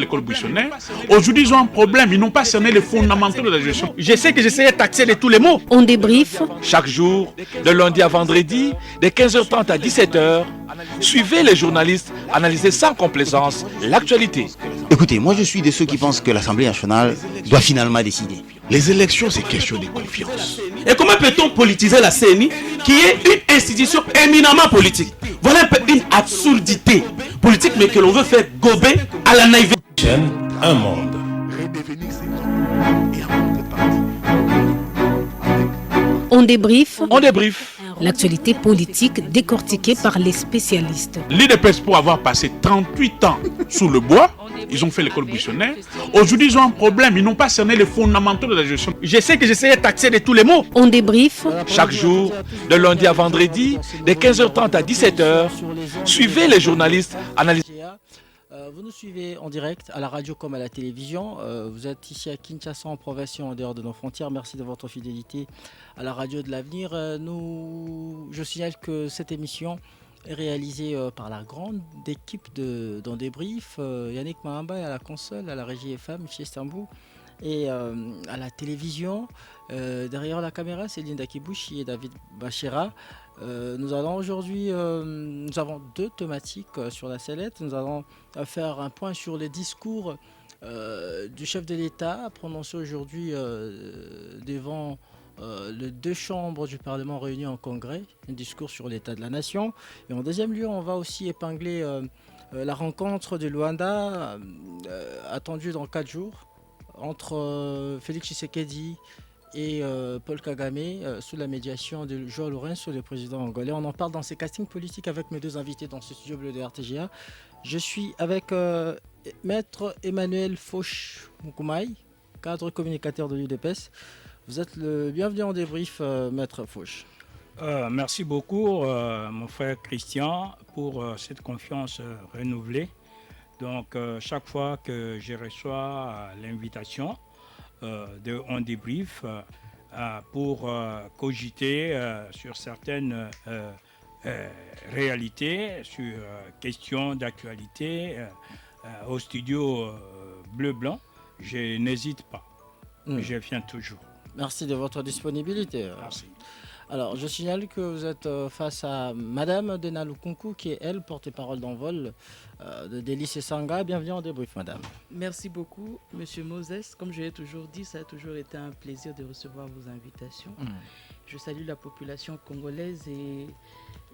l'école buissonnaire. Aujourd'hui, ils ont un problème. Ils n'ont pas cerné les fondamentaux de la gestion. Je sais que j'essayais de taxer de tous les mots. On débrief. Chaque jour, de lundi à vendredi, de 15h30 à 17h, suivez les journalistes analyser sans complaisance l'actualité. Écoutez, moi je suis de ceux qui pensent que l'Assemblée nationale doit finalement décider. Les élections, c'est question de confiance. Et comment peut-on politiser la CENI, qui est une institution éminemment politique? Voilà un peu une absurdité politique, mais que l'on veut faire gober à la naïveté. Un monde. On débrief. On débrief. L'actualité politique décortiquée par les spécialistes. L'IDPS, pour avoir passé 38 ans sous le bois, ils ont fait l'école buissonnaire. Aujourd'hui, ils ont un problème. Ils n'ont pas cerné les fondamentaux de la gestion. Je sais que j'essayais de taxer de tous les mots. On débrief. Chaque jour, de lundi à vendredi, de 15h30 à 17h, suivez les journalistes analyser. Vous nous suivez en direct à la radio comme à la télévision. Vous êtes ici à Kinshasa, en province, en dehors de nos frontières. Merci de votre fidélité à la radio de l'avenir. Je signale que cette émission est réalisée par la grande équipe d'On Débrief. Yannick Mahamba à la console, à la régie FM, chez Istanbul, et à la télévision. Derrière la caméra, c'est Linda Kibouchi et David Bachira. Nous allons aujourd'hui, nous avons deux thématiques sur la sellette. Nous allons faire un point sur les discours du chef de l'État prononcé aujourd'hui devant les deux chambres du Parlement réunies en congrès, un discours sur l'état de la nation. Et en deuxième lieu, on va aussi épingler la rencontre de Luanda attendue dans 4 jours entre Félix Tshisekedi et Paul Kagame sous la médiation de João Lourenço, le président angolais. On en parle dans ces castings politiques avec mes deux invités dans ce studio bleu de RTGA. Je suis avec Maître Emmanuel Fauche-Moukoumai, cadre communicateur de l'UDPS. Vous êtes le bienvenu en débrief, Maître Fauche. Merci beaucoup, mon frère Christian, pour cette confiance renouvelée. Donc, chaque fois que je reçois l'invitation de On Débrief pour cogiter sur certaines réalités, sur questions d'actualité au studio bleu-blanc, je n'hésite pas. Je viens toujours. Merci de votre disponibilité. Merci. Alors, je signale que vous êtes face à Madame Dena Lukunku, qui est, elle, porte-parole d'envol de Délice Sanga. Bienvenue en débrief, Madame. Merci beaucoup, Monsieur Moses. Comme je l'ai toujours dit, ça a toujours été un plaisir de recevoir vos invitations. Je salue la population congolaise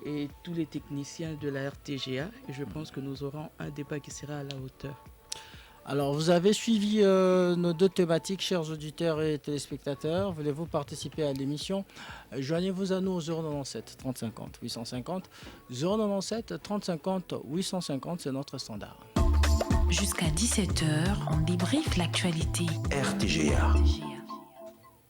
et tous les techniciens de la RTGA. Et je pense que nous aurons un débat qui sera à la hauteur. Alors, vous avez suivi nos deux thématiques, chers auditeurs et téléspectateurs. Voulez-vous participer à l'émission? Joignez-vous à nous au 097 30 50 850. 097 30 50 850, c'est notre standard. Jusqu'à 17h, on débriefe l'actualité. RTGA.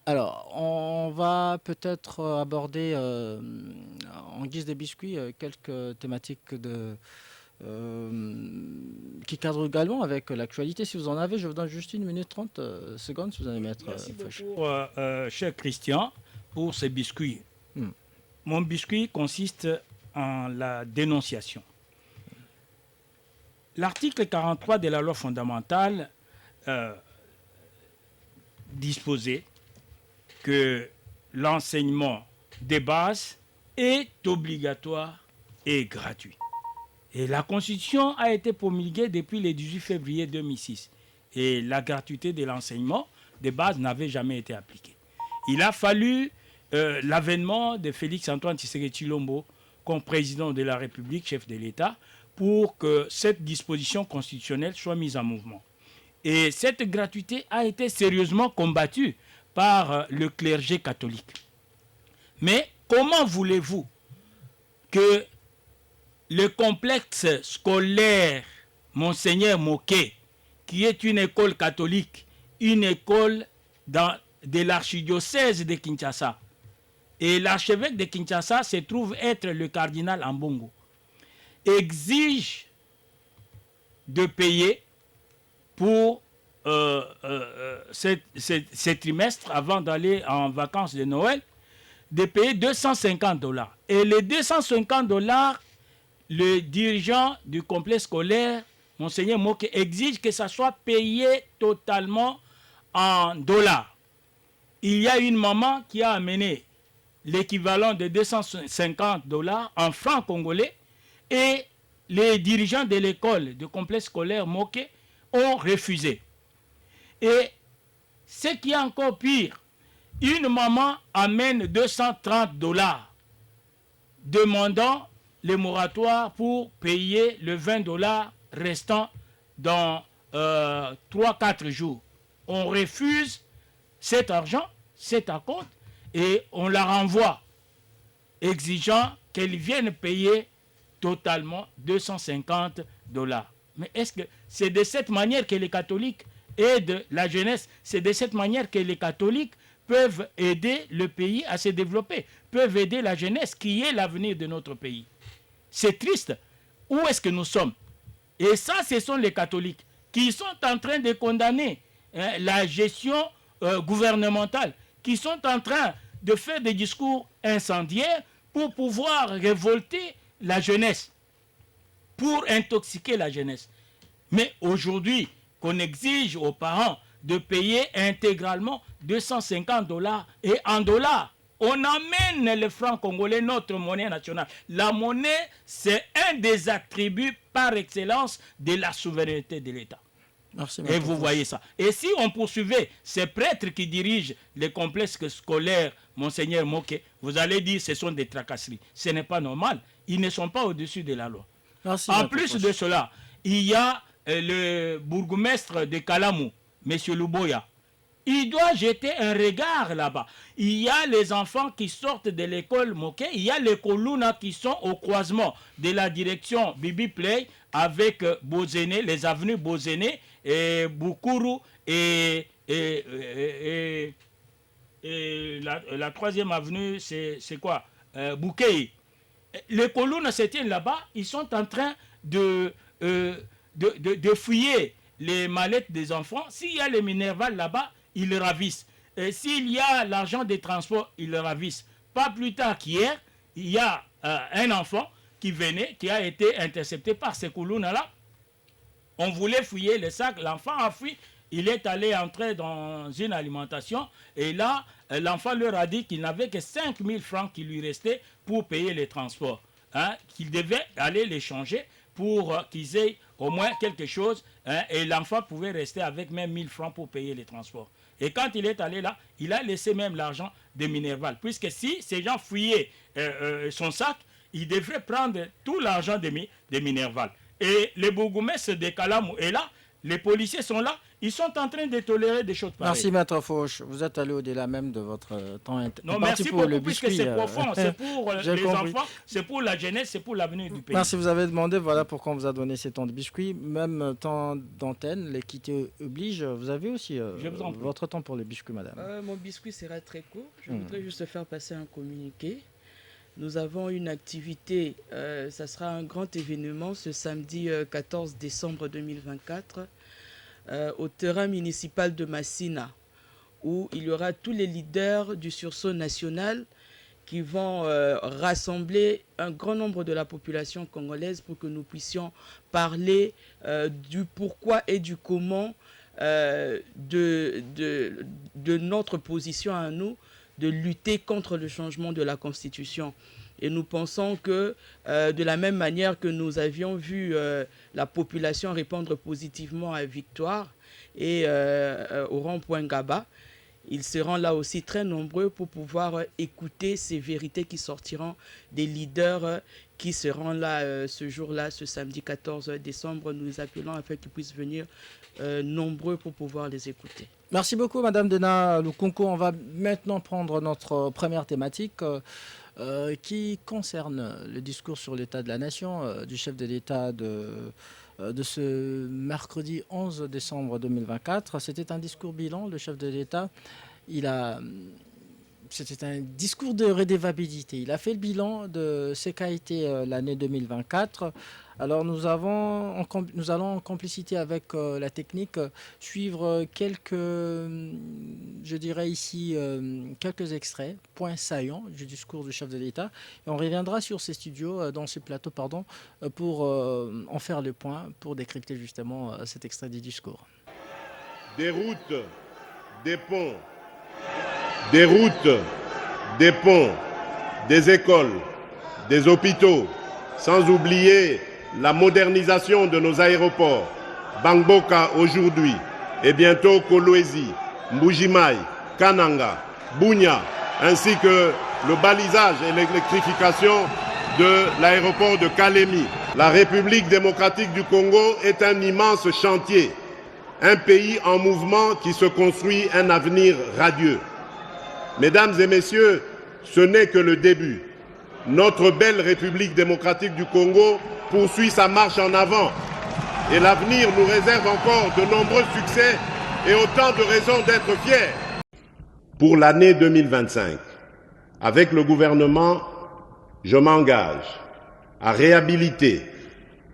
Alors, on va peut-être aborder en guise de biscuits quelques thématiques qui cadre également avec l'actualité. Si vous en avez, je vous donne juste 1 minute 30 secondes si vous allez mettre. Merci beaucoup, cher Christian, pour ces biscuits. Mon biscuit consiste en la dénonciation. L'article 43 de la loi fondamentale disposait que l'enseignement de base est obligatoire et gratuit. Et la Constitution a été promulguée depuis le 18 février 2006. Et la gratuité de l'enseignement de base n'avait jamais été appliquée. Il a fallu l'avènement de Félix-Antoine Tshisekedi Tshilombo comme président de la République, chef de l'État, pour que cette disposition constitutionnelle soit mise en mouvement. Et cette gratuité a été sérieusement combattue par le clergé catholique. Mais comment voulez-vous que le complexe scolaire Monseigneur Moké, qui est une école catholique, une école de l'archidiocèse de Kinshasa, et l'archevêque de Kinshasa se trouve être le cardinal Ambongo, exige de payer pour ce trimestre, avant d'aller en vacances de Noël, de payer $250. Et les $250, le dirigeant du complexe scolaire Monseigneur Moké, exige que ça soit payé totalement en dollars. Il y a une maman qui a amené l'équivalent de 250 $ en francs congolais et les dirigeants de l'école, du complexe scolaire Moké, ont refusé. Et ce qui est encore pire, une maman amène 230 $, demandant le moratoire pour payer le 20 $ restant dans 3-4 jours. On refuse cet argent, cet acompte, et on la renvoie, exigeant qu'elle vienne payer totalement 250 $. Mais est-ce que c'est de cette manière que les catholiques aident la jeunesse? C'est de cette manière que les catholiques peuvent aider le pays à se développer, peuvent aider la jeunesse qui est l'avenir de notre pays? C'est triste. Où est-ce que nous sommes? Et ça, ce sont les catholiques qui sont en train de condamner la gestion gouvernementale, qui sont en train de faire des discours incendiaires pour pouvoir révolter la jeunesse, pour intoxiquer la jeunesse. Mais aujourd'hui, qu'on exige aux parents de payer intégralement 250 $, et en dollars, on amène le franc congolais, notre monnaie nationale. La monnaie, c'est un des attributs par excellence de la souveraineté de l'État. Merci, et vous voyez ça. Et si on poursuivait ces prêtres qui dirigent les complexes scolaires, Monseigneur Moké, vous allez dire que ce sont des tracasseries. Ce n'est pas normal. Ils ne sont pas au-dessus de la loi. Merci, en plus de cela, il y a le bourgmestre de Kalamou, M. Luboya. Il doit jeter un regard là-bas. Il y a les enfants qui sortent de l'école Moké, il y a les Koluna qui sont au croisement de la direction Bibi Play avec Bozéné, les avenues Bozéné, et Bukuru et la troisième avenue, c'est quoi? Boukei. Les Koluna se tiennent là-bas, ils sont en train de fouiller les mallettes des enfants. S'il y a les Minerval là-bas, ils le ravissent. S'il y a l'argent des transports, ils le ravissent. Pas plus tard qu'hier, il y a un enfant qui venait, qui a été intercepté par ces Koulouna-là. On voulait fouiller les sacs, l'enfant a fui, il est allé entrer dans une alimentation et là, l'enfant leur a dit qu'il n'avait que 5 000 francs qui lui restaient pour payer les transports. Hein, qu'il devait aller les changer pour qu'ils aient au moins quelque chose, hein, et l'enfant pouvait rester avec même 1000 francs pour payer les transports. Et quand il est allé là, il a laissé même l'argent de Minerval. Puisque si ces gens fouillaient son sac, il devrait prendre tout l'argent de Minerval. Et le bourgmestre de Kalamou est là, les policiers sont là, ils sont en train de tolérer des choses pareilles. Merci Maître Fauche, vous êtes allé au-delà même de votre temps. Non, merci beaucoup, puisque c'est profond, c'est pour les enfants, c'est pour la jeunesse, c'est pour l'avenir du pays. Merci, vous avez demandé, voilà pourquoi on vous a donné ces temps de biscuits, même temps d'antenne, l'équité oblige. Vous avez aussi votre temps pour les biscuits, madame. Mon biscuit sera très court, je voudrais juste faire passer un communiqué. Nous avons une activité, ça sera un grand événement ce samedi 14 décembre 2024 au terrain municipal de Massina, où il y aura tous les leaders du sursaut national qui vont rassembler un grand nombre de la population congolaise pour que nous puissions parler du pourquoi et du comment de notre position à nous, de lutter contre le changement de la Constitution. Et nous pensons que de la même manière que nous avions vu la population répondre positivement à Victoire et au rond-point Gaba, ils seront là aussi très nombreux pour pouvoir écouter ces vérités qui sortiront des leaders qui seront là ce jour-là, ce samedi 14 décembre. Nous les appelons afin qu'ils puissent venir nombreux pour pouvoir les écouter. Merci beaucoup Madame Dena Lukunku. On va maintenant prendre notre première thématique qui concerne le discours sur l'état de la nation du chef de l'État de ce mercredi 11 décembre 2024. C'était un discours bilan, le chef de l'État. C'était un discours de redevabilité. Il a fait le bilan de ce qu'a été l'année 2024 Alors nous allons en complicité avec la technique suivre quelques, je dirais ici, quelques extraits, points saillants du discours du chef de l'État. Et on reviendra sur ces studios, dans ces plateaux, pour en faire le point, pour décrypter justement cet extrait du discours. Des routes, des ponts, des routes, des ponts, des écoles, des hôpitaux, sans oublier la modernisation de nos aéroports, Bangboka aujourd'hui, et bientôt Kolwezi, Mbujimai, Kananga, Bunia, ainsi que le balisage et l'électrification de l'aéroport de Kalemi. La République démocratique du Congo est un immense chantier, un pays en mouvement qui se construit un avenir radieux. Mesdames et messieurs, ce n'est que le début. Notre belle République démocratique du Congo poursuit sa marche en avant et l'avenir nous réserve encore de nombreux succès et autant de raisons d'être fiers. Pour l'année 2025, avec le gouvernement, je m'engage à réhabiliter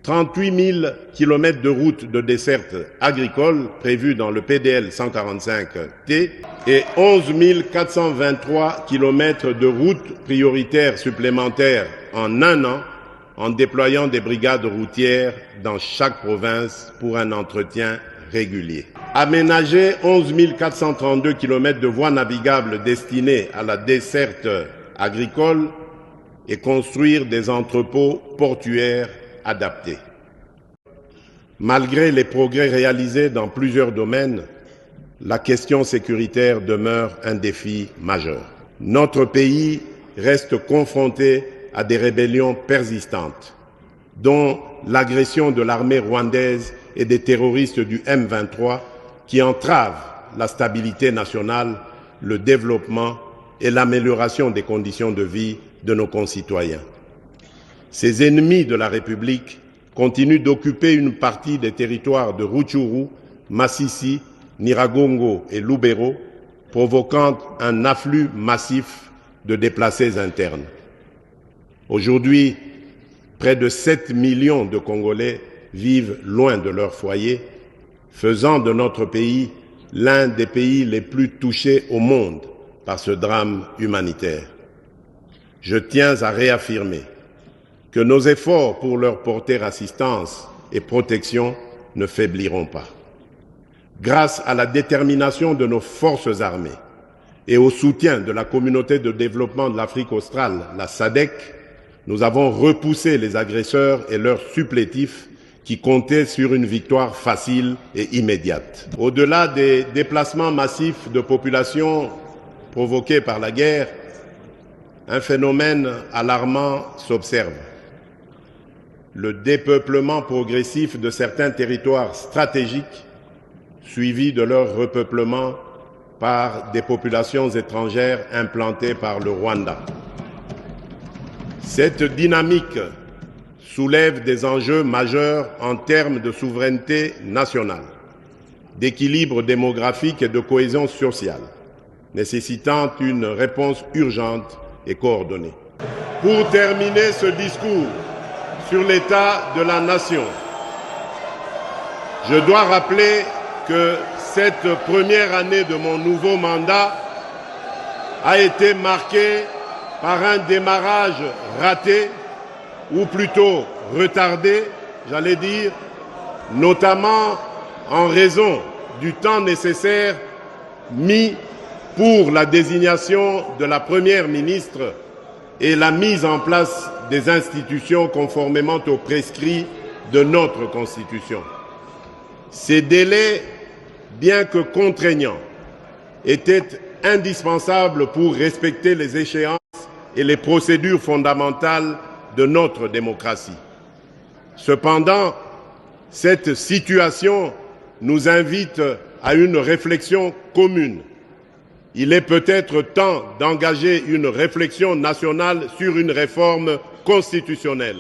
38 000 km de routes de desserte agricole prévues dans le PDL 145T et 11 423 km de routes prioritaires supplémentaires en un an, en déployant des brigades routières dans chaque province pour un entretien régulier. Aménager 11 432 km de voies navigables destinées à la desserte agricole et construire des entrepôts portuaires adaptés. Malgré les progrès réalisés dans plusieurs domaines, la question sécuritaire demeure un défi majeur. Notre pays reste confronté à des rébellions persistantes, dont l'agression de l'armée rwandaise et des terroristes du M23 qui entravent la stabilité nationale, le développement et l'amélioration des conditions de vie de nos concitoyens. Ces ennemis de la République continuent d'occuper une partie des territoires de Rutshuru, Masisi, Nyiragongo et Lubero, provoquant un afflux massif de déplacés internes. Aujourd'hui, près de 7 millions de Congolais vivent loin de leur foyer, faisant de notre pays l'un des pays les plus touchés au monde par ce drame humanitaire. Je tiens à réaffirmer que nos efforts pour leur porter assistance et protection ne faibliront pas. Grâce à la détermination de nos forces armées et au soutien de la communauté de développement de l'Afrique australe, la SADC, nous avons repoussé les agresseurs et leurs supplétifs qui comptaient sur une victoire facile et immédiate. Au-delà des déplacements massifs de population provoqués par la guerre, un phénomène alarmant s'observe. Le dépeuplement progressif de certains territoires stratégiques, suivi de leur repeuplement par des populations étrangères implantées par le Rwanda. Cette dynamique soulève des enjeux majeurs en termes de souveraineté nationale, d'équilibre démographique et de cohésion sociale, nécessitant une réponse urgente et coordonnée. Pour terminer ce discours sur l'état de la nation, je dois rappeler que cette première année de mon nouveau mandat a été marquée par un démarrage raté, ou plutôt retardé, j'allais dire, notamment en raison du temps nécessaire mis pour la désignation de la Première ministre et la mise en place des institutions conformément aux prescrits de notre Constitution. Ces délais, bien que contraignants, étaient indispensables pour respecter les échéances et les procédures fondamentales de notre démocratie. Cependant, cette situation nous invite à une réflexion commune. Il est peut-être temps d'engager une réflexion nationale sur une réforme constitutionnelle.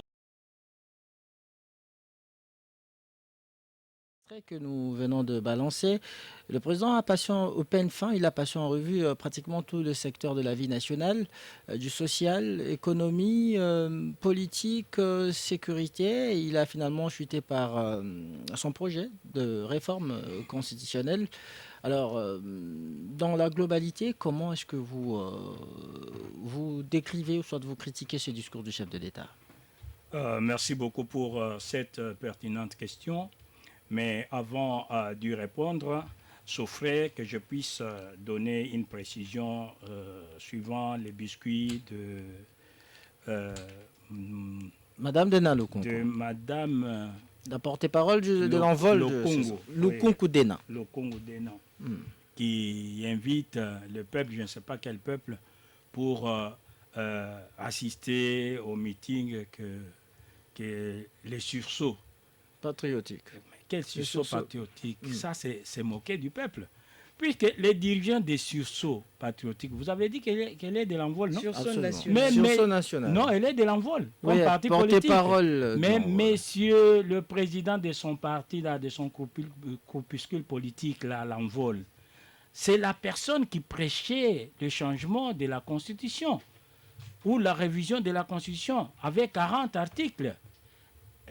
extrait que nous venons de balancer, le président a passé au peigne fin, il a passé en revue pratiquement tout le secteur de la vie nationale, du social, économie, politique, sécurité. Il a finalement chuté par son projet de réforme constitutionnelle. Alors, dans la globalité, comment est-ce que vous décrivez ou soit vous critiquez ce discours du chef de l'État ? Merci beaucoup pour cette pertinente question. Mais avant d'y répondre, saufrait que je puisse donner une précision suivant les biscuits de Madame Denalokunku. De Madame la porte-parole de l'envol de Lukunku Dena. Lukunku Dena, qui invite le peuple, je ne sais pas quel peuple, pour assister au meeting que les sursauts patriotiques. Quel sursaut patriotique? Ça, c'est moquer du peuple. Puisque les dirigeants des sursauts patriotiques, vous avez dit qu'elle est de l'envol, non? Sursaut national. Non, elle est de l'envol, oui, comme parti politique. Mais monsieur le président de son parti, là, de son corpuscule politique, là, l'envol, c'est la personne qui prêchait le changement de la Constitution ou la révision de la Constitution avec 40 articles.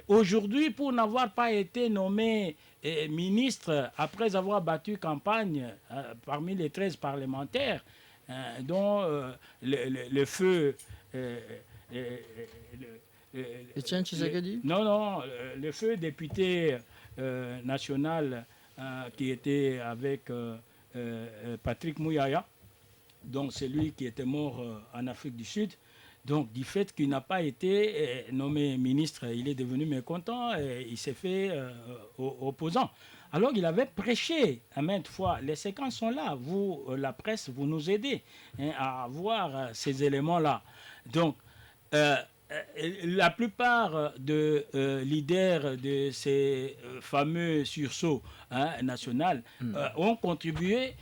Aujourd'hui, pour n'avoir pas été nommé ministre après avoir battu campagne parmi les 13 parlementaires, dont le feu... Etienne Tshisekedi ? Non, le feu député national qui était avec Patrick Mouyaya, donc c'est lui qui était mort en Afrique du Sud. Donc, du fait qu'il n'a pas été nommé ministre, il est devenu mécontent et il s'est fait opposant. Alors, il avait prêché à maintes fois. Les séquences sont là. Vous, la presse, vous nous aidez à voir ces éléments-là. Donc, la plupart de leaders de ces fameux sursauts nationaux ont contribué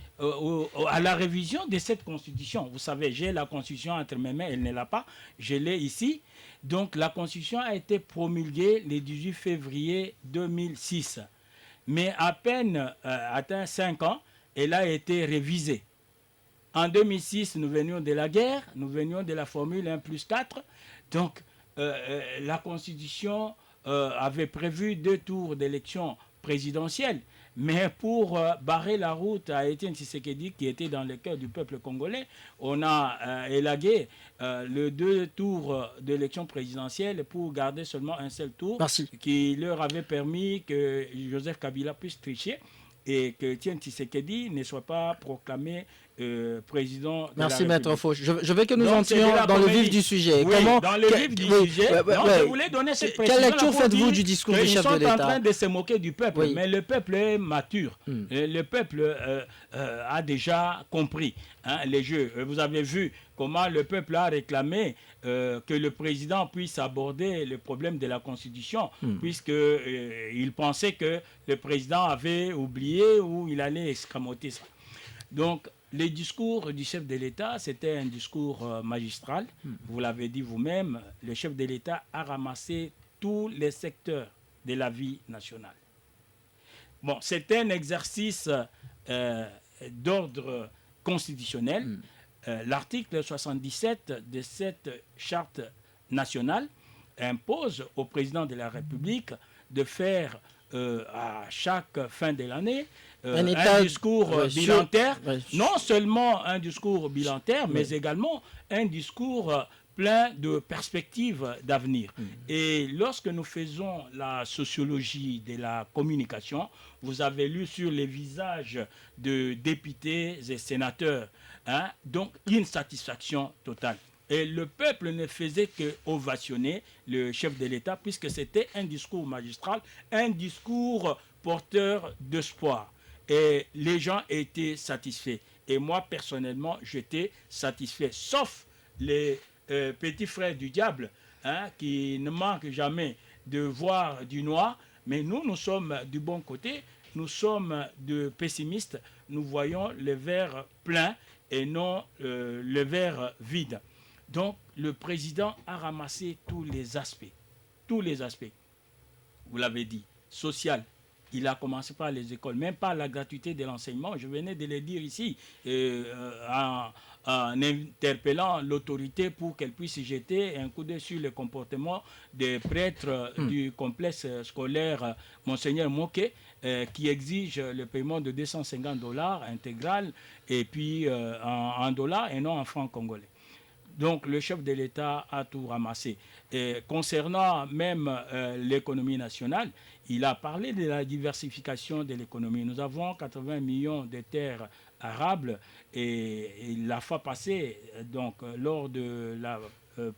à la révision de cette constitution. Vous savez, j'ai la constitution entre mes mains, elle ne l'a pas, je l'ai ici. Donc la constitution a été promulguée le 18 février 2006. Mais à peine atteint 5 ans, elle a été révisée. En 2006, nous venions de la guerre, nous venions de la formule 1+4. Donc, la Constitution avait prévu 2 tours d'élection présidentielle. Mais pour barrer la route à Etienne Tshisekedi, qui était dans le cœur du peuple congolais, on a élagué le 2 tours d'élection présidentielle pour garder seulement un seul tour. Merci. Qui leur avait permis que Joseph Kabila puisse tricher et que Etienne Tshisekedi ne soit pas proclamé président de Merci la Maître République. Fauche. Je veux que nous entrions dans le vif du sujet. Oui, dans le vif du sujet. Je voulais donner cette précision. Quelle lecture faites-vous du discours du chef de l'État? Ils sont en train de se moquer du peuple, mais le peuple est mature. Le peuple a déjà compris les jeux. Vous avez vu comment le peuple a réclamé que le président puisse aborder le problème de la Constitution, puisqu'il pensait que le président avait oublié ou il allait escamoter ça. Donc, le discours du chef de l'État, c'était un discours magistral. Vous l'avez dit vous-même, le chef de l'État a ramassé tous les secteurs de la vie nationale. Bon, c'est un exercice d'ordre constitutionnel. L'article 77 de cette charte nationale impose au président de la République de faire à chaque fin de l'année un discours bilantaire, non seulement un discours bilantaire, mais également un discours plein de perspectives d'avenir. Et lorsque nous faisons la sociologie de la communication, vous avez lu sur les visages de députés et sénateurs, donc une satisfaction totale. Et le peuple ne faisait que ovationner le chef de l'État puisque c'était un discours magistral, un discours porteur d'espoir. Et les gens étaient satisfaits. Et moi, personnellement, j'étais satisfait. Sauf les petits frères du diable qui ne manquent jamais de voir du noir. Mais nous sommes du bon côté. Nous sommes de pessimistes. Nous voyons le verre plein et non le verre vide. Donc, le président a ramassé tous les aspects. Tous les aspects. Vous l'avez dit. Social, il a commencé par les écoles, même par la gratuité de l'enseignement. Je venais de le dire ici, en interpellant l'autorité pour qu'elle puisse jeter un coup d'œil sur le comportement des prêtres du complexe scolaire Monseigneur Moké, qui exige le paiement de $250 intégral, et puis en dollars et non en francs congolais. Donc le chef de l'État a tout ramassé. Et concernant même l'économie nationale, il a parlé de la diversification de l'économie. Nous avons 80 millions de terres arables et la fois passée, donc lors de la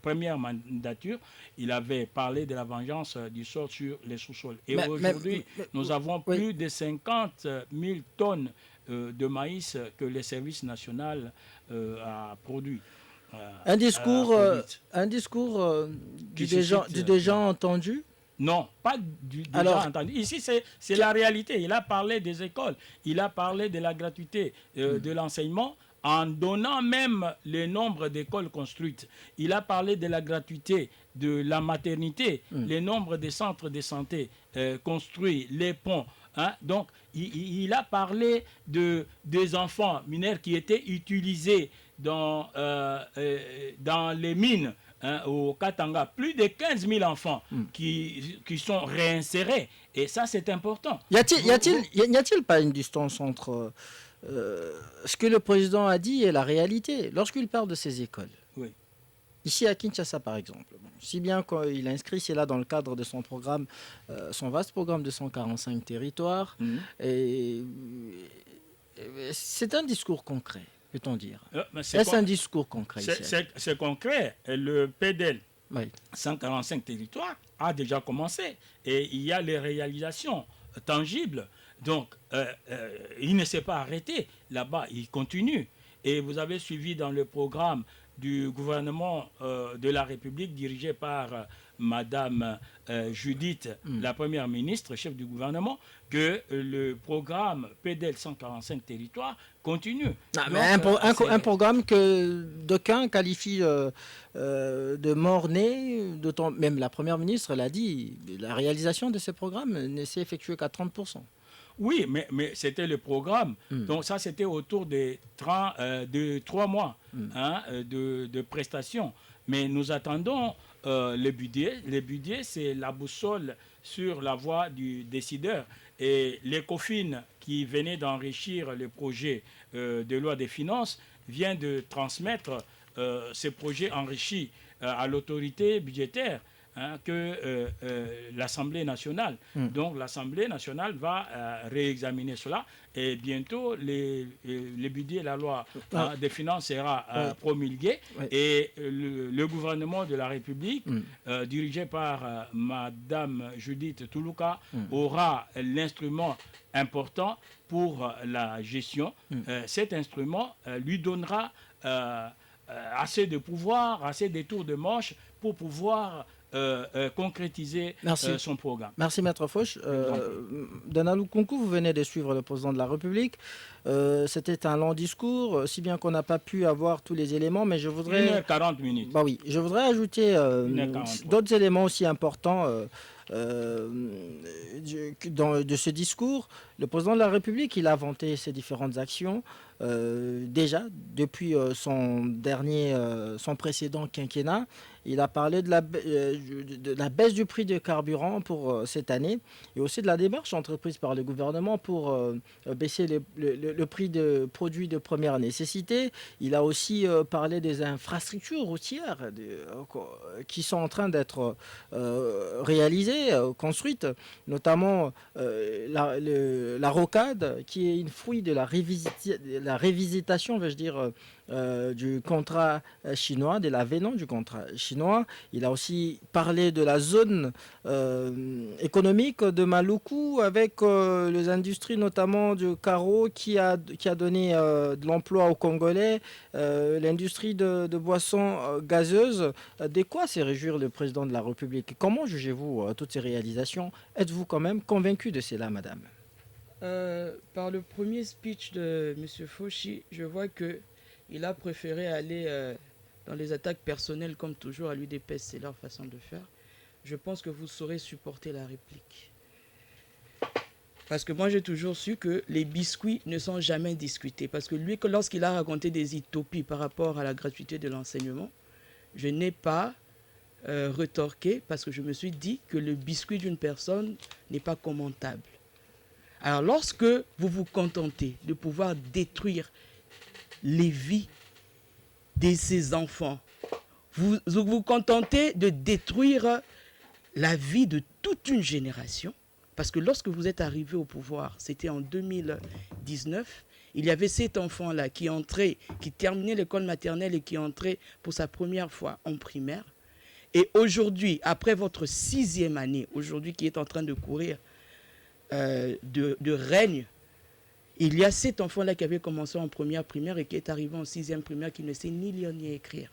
première mandature, il avait parlé de la vengeance du sol sur les sous-sols. Et aujourd'hui, nous avons plus de 50 000 tonnes de maïs que le service national a produit. Un discours du déjà entendu? Non, pas du déjà entendu. Ici, c'est la réalité. Il a parlé des écoles, il a parlé de la gratuité de l'enseignement, en donnant même le nombre d'écoles construites. Il a parlé de la gratuité de la maternité, le nombre de centres de santé construits, les ponts. Hein? Donc, il a parlé des enfants mineurs qui étaient utilisés dans les mines, hein, au Katanga. Plus de 15 000 enfants qui sont réinsérés. Et ça, c'est important. Y a-t-il pas une distance entre ce que le président a dit et la réalité lorsqu'il parle de ces écoles? Oui. Ici à Kinshasa, par exemple, si bien qu'il a inscrit cela dans le cadre de son programme, son vaste programme de 145 territoires, et c'est un discours concret, peut-on dire. Est-ce un discours concret? C'est concret. Le PDL, 145 territoires, a déjà commencé, et il y a les réalisations tangibles. Donc, il ne s'est pas arrêté. Là-bas, il continue. Et vous avez suivi dans le programme du gouvernement de la République dirigé par Madame Judith, la Première ministre, chef du gouvernement, que le programme PDL 145 territoires continue. Un programme que d'aucuns qualifient de mort-né, même la Première ministre l'a dit, la réalisation de ce programme ne s'est effectuée qu'à 30%. Oui, mais c'était le programme. Donc ça, c'était autour de 3 mois de prestations. Mais nous attendons le budget. Le budget, c'est la boussole sur la voie du décideur. Et l'ECOFIN, qui venait d'enrichir le projet de loi des finances, vient de transmettre ce projet enrichi à l'autorité budgétaire. Que l'Assemblée nationale. Donc l'Assemblée nationale va réexaminer cela et bientôt le budget, la loi des finances sera promulgué et le gouvernement de la République, dirigé par Madame Judith Toulouka, aura l'instrument important pour la gestion. Cet instrument lui donnera assez de pouvoir, assez de tours de manche pour pouvoir concrétiser son programme. Merci Maître Fauch. Danalou Kunku, vous venez de suivre le président de la République. C'était un long discours, si bien qu'on n'a pas pu avoir tous les éléments, mais je voudrais... 1h40 minutes. Bah oui, je voudrais ajouter d'autres éléments aussi importants de ce discours. Le président de la République, il a vanté ses différentes actions déjà depuis son précédent quinquennat. Il a parlé de la baisse du prix du carburant pour cette année et aussi de la démarche entreprise par le gouvernement pour baisser le prix de produits de première nécessité. Il a aussi parlé des infrastructures routières qui sont en train d'être réalisées, construites, notamment la rocade, qui est une fruit de la révisitation, vais-je dire, du contrat chinois, de l'avenant du contrat chinois. Il a aussi parlé de la zone économique de Maluku avec les industries notamment du carreau qui a donné de l'emploi aux Congolais, l'industrie de boissons gazeuses. De quoi se réjouir le président de la République? Comment jugez-vous toutes ces réalisations? Êtes-vous quand même convaincu de cela, madame? Par le premier speech de M. Fauchi, je vois qu'il a préféré aller dans les attaques personnelles comme toujours à l'UDPS, c'est leur façon de faire. Je pense que vous saurez supporter la réplique. Parce que moi, j'ai toujours su que les biscuits ne sont jamais discutés. Parce que lui, lorsqu'il a raconté des utopies par rapport à la gratuité de l'enseignement, je n'ai pas retorqué parce que je me suis dit que le biscuit d'une personne n'est pas commentable. Alors, lorsque vous vous contentez de pouvoir détruire les vies de ces enfants, vous vous contentez de détruire la vie de toute une génération, parce que lorsque vous êtes arrivé au pouvoir, c'était en 2019, il y avait cet enfant-là qui terminait l'école maternelle et qui entrait pour sa première fois en primaire. Et aujourd'hui, après votre 6e année, aujourd'hui qui est en train de courir de règne, il y a cet enfant-là qui avait commencé en première primaire et qui est arrivé en 6e primaire, qui ne sait ni lire ni écrire.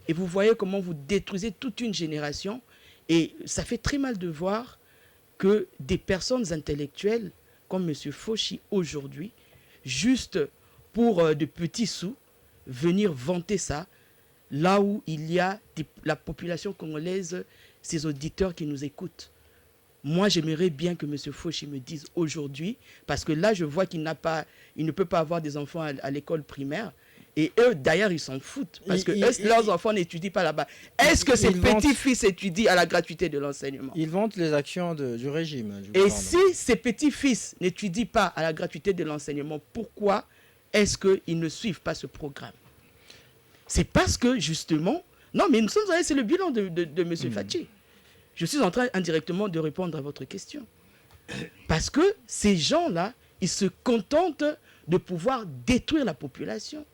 Et vous voyez comment vous détruisez toute une génération. Et ça fait très mal de voir que des personnes intellectuelles comme M. Fauchi aujourd'hui, juste pour de petits sous, venir vanter ça, là où il y a la population congolaise, ses auditeurs qui nous écoutent. Moi, j'aimerais bien que M. Fauchi me dise aujourd'hui, parce que là, je vois qu'il ne peut pas avoir des enfants à l'école primaire. Et eux, d'ailleurs, ils s'en foutent. Parce que leurs enfants n'étudient pas là-bas. Est-ce que ces petits-fils étudient à la gratuité de l'enseignement? Ils vantent les actions du régime. Et si ces petits-fils n'étudient pas à la gratuité de l'enseignement, pourquoi est-ce qu'ils ne suivent pas ce programme? C'est parce que, justement... Non, mais nous sommes allés, c'est le bilan de M. Fachi. Je suis en train indirectement de répondre à votre question. Parce que ces gens-là, ils se contentent de pouvoir détruire la population.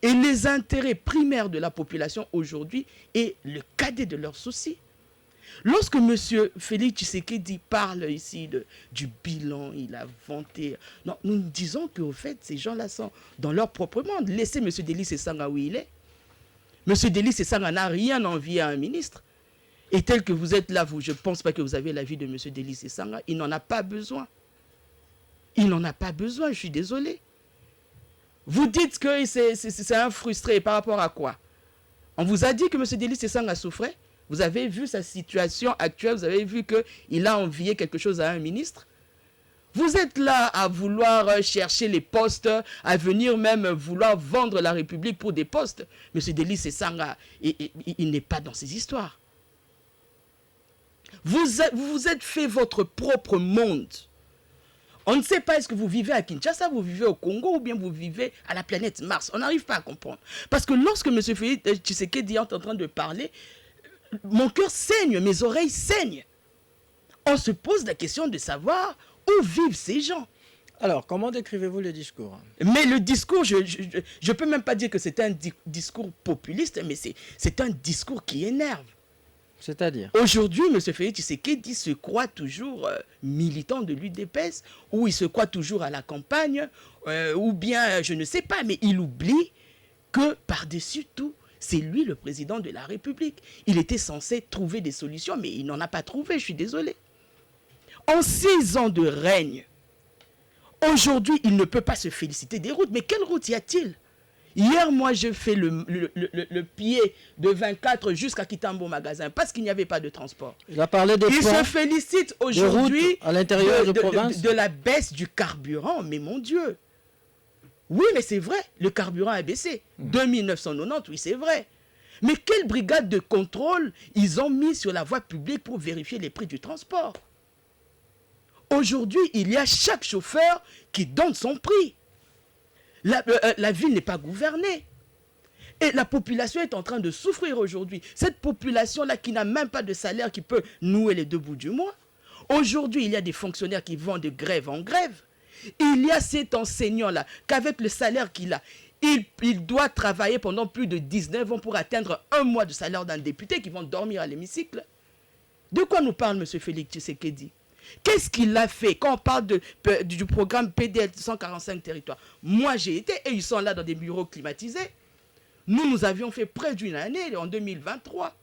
Et les intérêts primaires de la population aujourd'hui est le cadet de leurs soucis. Lorsque M. Félix Tshisekedi parle ici du bilan, il a vanté... Non, nous disons qu'au fait, ces gens-là sont dans leur propre monde. Laissez M. Délice Essanga où il est. M. Délice Essanga n'a rien envié à un ministre. Et tel que vous êtes là, je ne pense pas que vous avez l'avis de M. Délice Essanga. Il n'en a pas besoin. Il n'en a pas besoin, je suis désolé. Vous dites que c'est un frustré par rapport à quoi? On vous a dit que M. Délice Essanga souffrait. Vous avez vu sa situation actuelle. Vous avez vu qu'il a envié quelque chose à un ministre. Vous êtes là à vouloir chercher les postes, à venir même vouloir vendre la République pour des postes. M. Délice Essanga, il n'est pas dans ces histoires. Vous vous êtes fait votre propre monde. On ne sait pas, est-ce que vous vivez à Kinshasa, vous vivez au Congo ou bien vous vivez à la planète Mars. On n'arrive pas à comprendre. Parce que lorsque M. Félix Tshisekedi est en train de parler, mon cœur saigne, mes oreilles saignent. On se pose la question de savoir où vivent ces gens. Alors, comment décrivez-vous le discours? Mais le discours, je ne peux même pas dire que c'est un discours populiste, mais c'est un discours qui énerve. C'est-à-dire? Aujourd'hui, M. Félix Tshisekedi se croit toujours militant de l'UDPS, ou il se croit toujours à la campagne, ou bien, je ne sais pas, mais il oublie que par-dessus tout, c'est lui le président de la République. Il était censé trouver des solutions, mais il n'en a pas trouvé, je suis désolé. En 6 ans de règne, aujourd'hui, il ne peut pas se féliciter des routes. Mais quelles routes y a-t-il? Hier, moi, j'ai fait le pied de 24 jusqu'à Kitambo magasin parce qu'il n'y avait pas de transport. Il a parlé des Il se félicite aujourd'hui à l'intérieur de province de la baisse du carburant. Mais mon Dieu! Oui, mais c'est vrai, le carburant a baissé. 2990, oui, c'est vrai. Mais quelle brigade de contrôle ils ont mis sur la voie publique pour vérifier les prix du transport? Aujourd'hui, il y a chaque chauffeur qui donne son prix. La ville n'est pas gouvernée. Et la population est en train de souffrir aujourd'hui. Cette population-là qui n'a même pas de salaire qui peut nouer les 2 bouts du mois. Aujourd'hui, il y a des fonctionnaires qui vont de grève en grève. Il y a cet enseignant-là qu'avec le salaire qu'il a, il doit travailler pendant plus de 19 ans pour atteindre 1 mois de salaire d'un député qui vont dormir à l'hémicycle. De quoi nous parle M. Félix Tshisekedi? Qu'est-ce qu'il a fait quand on parle du programme PDL 145 territoires? Moi, j'ai été, et ils sont là dans des bureaux climatisés. Nous avions fait près d'1 année en 2023.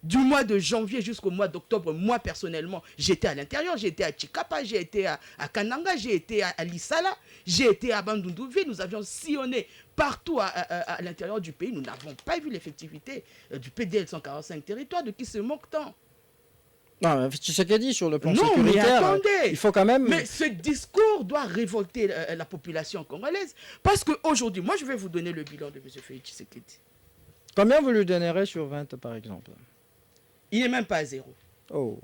Du mois de janvier jusqu'au mois d'octobre, moi, personnellement, j'étais à l'intérieur. J'ai été à Chikapa, j'ai été à Kananga, j'ai été à Lissala, j'ai été à Bandunduvi. Nous avions sillonné partout à l'intérieur du pays. Nous n'avons pas vu l'effectivité du PDL 145 territoires. De qui se moque-t-on? Non, tu sais qu'elle dit sur le plan non, sécuritaire. mais attendez. Il faut quand même. Mais ce discours doit révolter la population congolaise. Parce qu'aujourd'hui, moi je vais vous donner le bilan de M. Félix Tshisekedi. Combien vous lui donnerez sur 20 par exemple? Il n'est même pas à 0. Oh.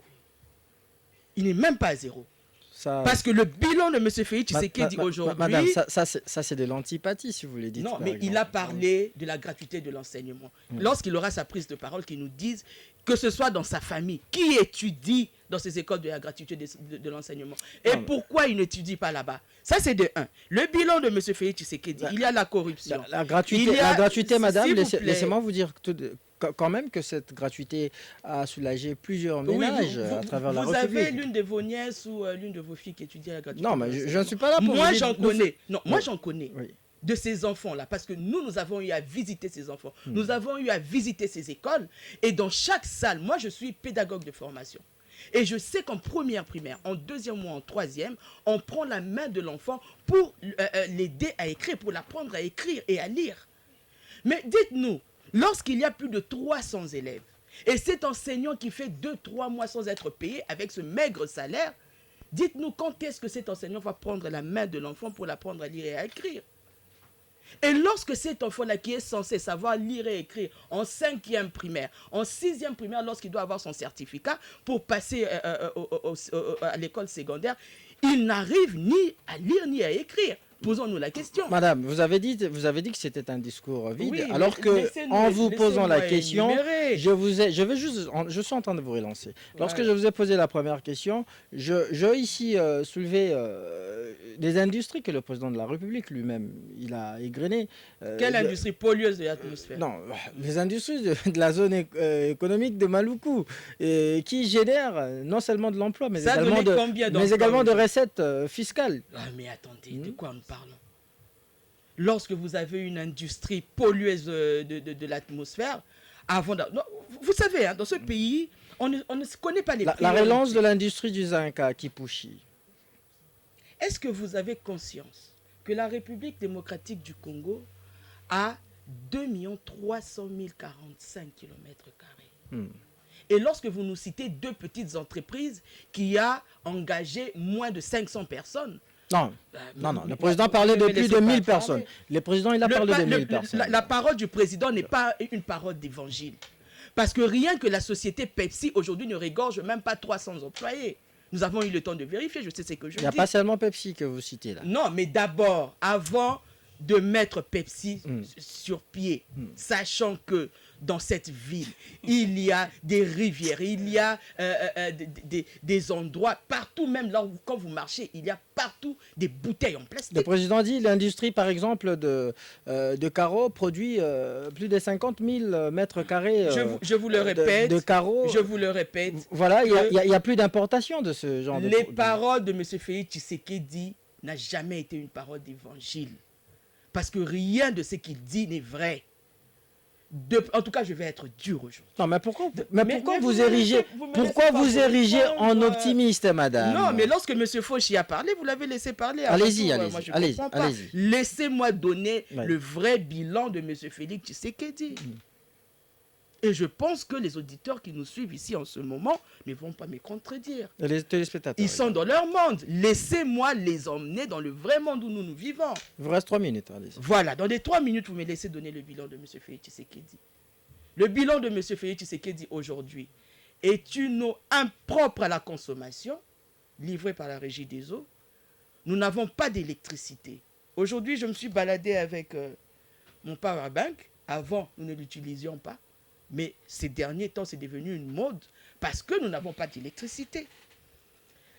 Il n'est même pas à 0. Ça... Parce que le bilan de M. Félix Tshisekedi aujourd'hui... Madame, ça c'est de l'antipathie si vous voulez dire. Non, mais il a parlé de la gratuité de l'enseignement. Lorsqu'il aura sa prise de parole, qu'il nous dise que ce soit dans sa famille, qui étudie dans ces écoles de la gratuité de l'enseignement. Et pourquoi il n'étudie pas là-bas? Ça, c'est de 1. Le bilan de M. Félix Tshisekedi, il y a la corruption. La gratuité, madame, laissez-moi vous dire quand même que cette gratuité a soulagé plusieurs ménages à travers la République. Vous avez l'une de vos nièces ou l'une de vos filles qui étudie à la gratuité? Non, mais je ne suis pas là pour moi, j'en connais. Non, moi, j'en connais. Oui. De ces enfants-là, parce que nous avons eu à visiter ces enfants, nous avons eu à visiter ces écoles, et dans chaque salle, moi je suis pédagogue de formation, et je sais qu'en première primaire, en deuxième ou en troisième, on prend la main de l'enfant pour l'aider à écrire, pour l'apprendre à écrire et à lire. Mais dites-nous, lorsqu'il y a plus de 300 élèves, et cet enseignant qui fait 2-3 mois sans être payé avec ce maigre salaire, dites-nous quand est-ce que cet enseignant va prendre la main de l'enfant pour l'apprendre à lire et à écrire? Et lorsque cet enfant-là qui est censé savoir lire et écrire en 5e primaire, en 6e primaire, lorsqu'il doit avoir son certificat pour passer à l'école secondaire, il n'arrive ni à lire ni à écrire. Posons-nous la question. Madame, vous avez dit que c'était un discours vide, oui, alors que en vous posant la question, je suis en train de vous relancer. Lorsque je vous ai posé la première question, je ici soulevé des industries que le président de la République lui-même, il a égrenées. Quelle industrie pollueuse de l'atmosphère? Non, les industries de la zone économique de Maluku, qui génèrent non seulement de l'emploi, mais également de recettes fiscales. Ah, mais attendez, de quoi on parle? Lorsque vous avez une industrie pollueuse de l'atmosphère, vous savez, hein, dans ce pays, on ne connaît pas les priorités. La relance de l'industrie du zinc à Kipushi. Est-ce que vous avez conscience que la République démocratique du Congo a 2 300 045 km²? Et lorsque vous nous citez 2 petites entreprises qui ont engagé moins de 500 personnes, non, le président parlait de plus de 1000 personnes. Le président, il a parlé de 1000 personnes. La parole du président n'est pas une parole d'évangile. Parce que rien que la société Pepsi, aujourd'hui, ne régorge même pas 300 employés. Nous avons eu le temps de vérifier, je sais ce que je dis. Il n'y a pas seulement Pepsi que vous citez là. Non, mais d'abord, avant de mettre Pepsi sur pied, sachant que dans cette ville, il y a des rivières, il y a des endroits, partout, même là où, quand vous marchez, il y a partout des bouteilles en plastique. Le président dit l'industrie, par exemple, de carreaux produit plus de 50 000 mètres carrés je vous le répète, de carreaux. Je vous le répète. Voilà, il n'y a plus d'importation de ce genre de Les paroles de M. Félix Tshisekedi n'a jamais été une parole d'évangile. Parce que rien de ce qu'il dit n'est vrai. En tout cas, je vais être dur aujourd'hui. Non, mais pourquoi vous érigez en optimiste, madame? Non, mais lorsque M. Fauchi a parlé, vous l'avez laissé parler. Allez-y. Laissez-moi donner le vrai bilan de M. Félix Tshisekedi. Et je pense que les auditeurs qui nous suivent ici en ce moment ne vont pas me contredire. Et les téléspectateurs. Ils sont dans leur monde. Laissez-moi les emmener dans le vrai monde où nous vivons. Il vous reste 3 minutes. Allez-y. Voilà, dans les 3 minutes, vous me laissez donner le bilan de M. Félix Tshisekedi. Le bilan de M. Félix Tshisekedi aujourd'hui est une eau impropre à la consommation, livrée par la Régie des eaux. Nous n'avons pas d'électricité. Aujourd'hui, je me suis baladé avec mon powerbank. Avant, nous ne l'utilisions pas. Mais ces derniers temps, c'est devenu une mode parce que nous n'avons pas d'électricité.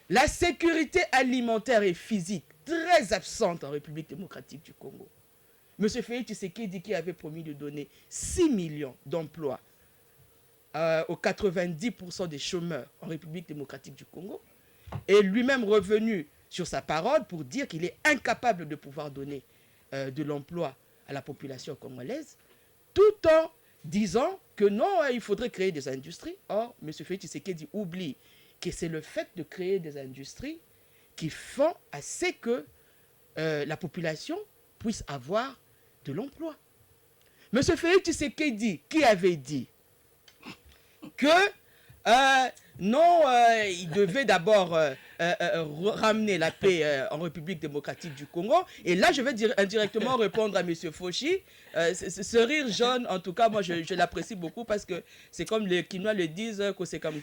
La sécurité alimentaire et physique, très absente en République démocratique du Congo. M. Félix Tshisekedi qui avait promis de donner 6 millions d'emplois aux 90% des chômeurs en République démocratique du Congo, est lui-même revenu sur sa parole pour dire qu'il est incapable de pouvoir donner de l'emploi à la population congolaise, tout en disant que non, il faudrait créer des industries. Or, M. Félix Tshisekedi oublie que c'est le fait de créer des industries qui font assez que la population puisse avoir de l'emploi. M. Félix Tshisekedi qui avait dit que Non, il devait d'abord ramener la paix en République démocratique du Congo. Et là, je vais indirectement répondre à M. Fauchi. Ce rire jaune, en tout cas, moi, je l'apprécie beaucoup parce que c'est comme les Quinois le disent, que c'est comme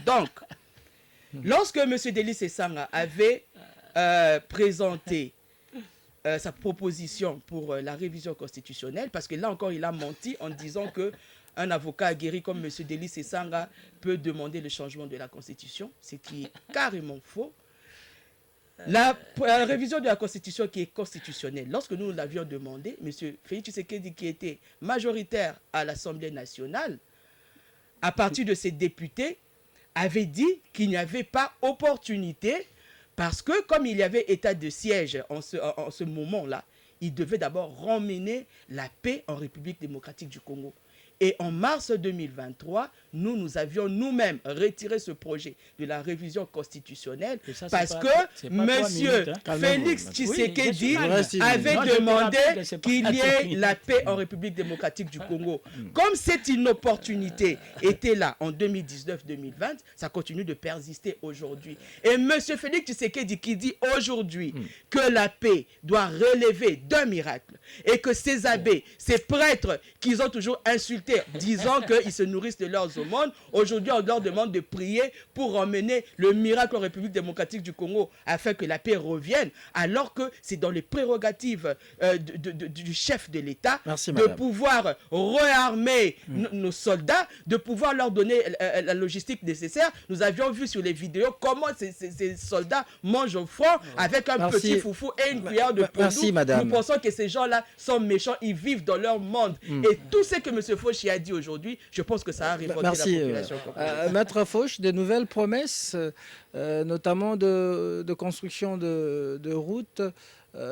donc, lorsque M. Delis Esanga avait présenté sa proposition pour la révision constitutionnelle, parce que là encore, il a menti en disant que un avocat aguerri comme M. Delis Esanga peut demander le changement de la Constitution, ce qui est carrément faux. La révision de la Constitution qui est constitutionnelle, lorsque nous l'avions demandé, M. Félix Tshisekedi, qui était majoritaire à l'Assemblée nationale, à partir de ses députés, avait dit qu'il n'y avait pas opportunité parce que comme il y avait état de siège en ce moment-là, il devait d'abord ramener la paix en République démocratique du Congo. Et en mars 2023, nous avions nous-mêmes retiré ce projet de la révision constitutionnelle parce que M. Félix Tshisekedi avait demandé qu'il y ait la paix en République démocratique du Congo. Comme cette inopportunité était là en 2019-2020, ça continue de persister aujourd'hui. Et M. Félix Tshisekedi qui dit aujourd'hui que la paix doit relever d'un miracle et que ces abbés, ces prêtres qu'ils ont toujours insultés, disant qu'ils se nourrissent de leurs aumônes. Aujourd'hui, on leur demande de prier pour emmener le miracle en République démocratique du Congo afin que la paix revienne, alors que c'est dans les prérogatives du chef de l'État de pouvoir réarmer nos soldats, de pouvoir leur donner la logistique nécessaire. Nous avions vu sur les vidéos comment ces soldats mangent au front avec un petit foufou et une cuillère de pendou. Nous pensons que ces gens-là sont méchants, ils vivent dans leur monde. Et tout ce que M. Fauchi a dit aujourd'hui, je pense que ça a révolté la population. Maître Fauche, des nouvelles promesses, notamment de construction de routes,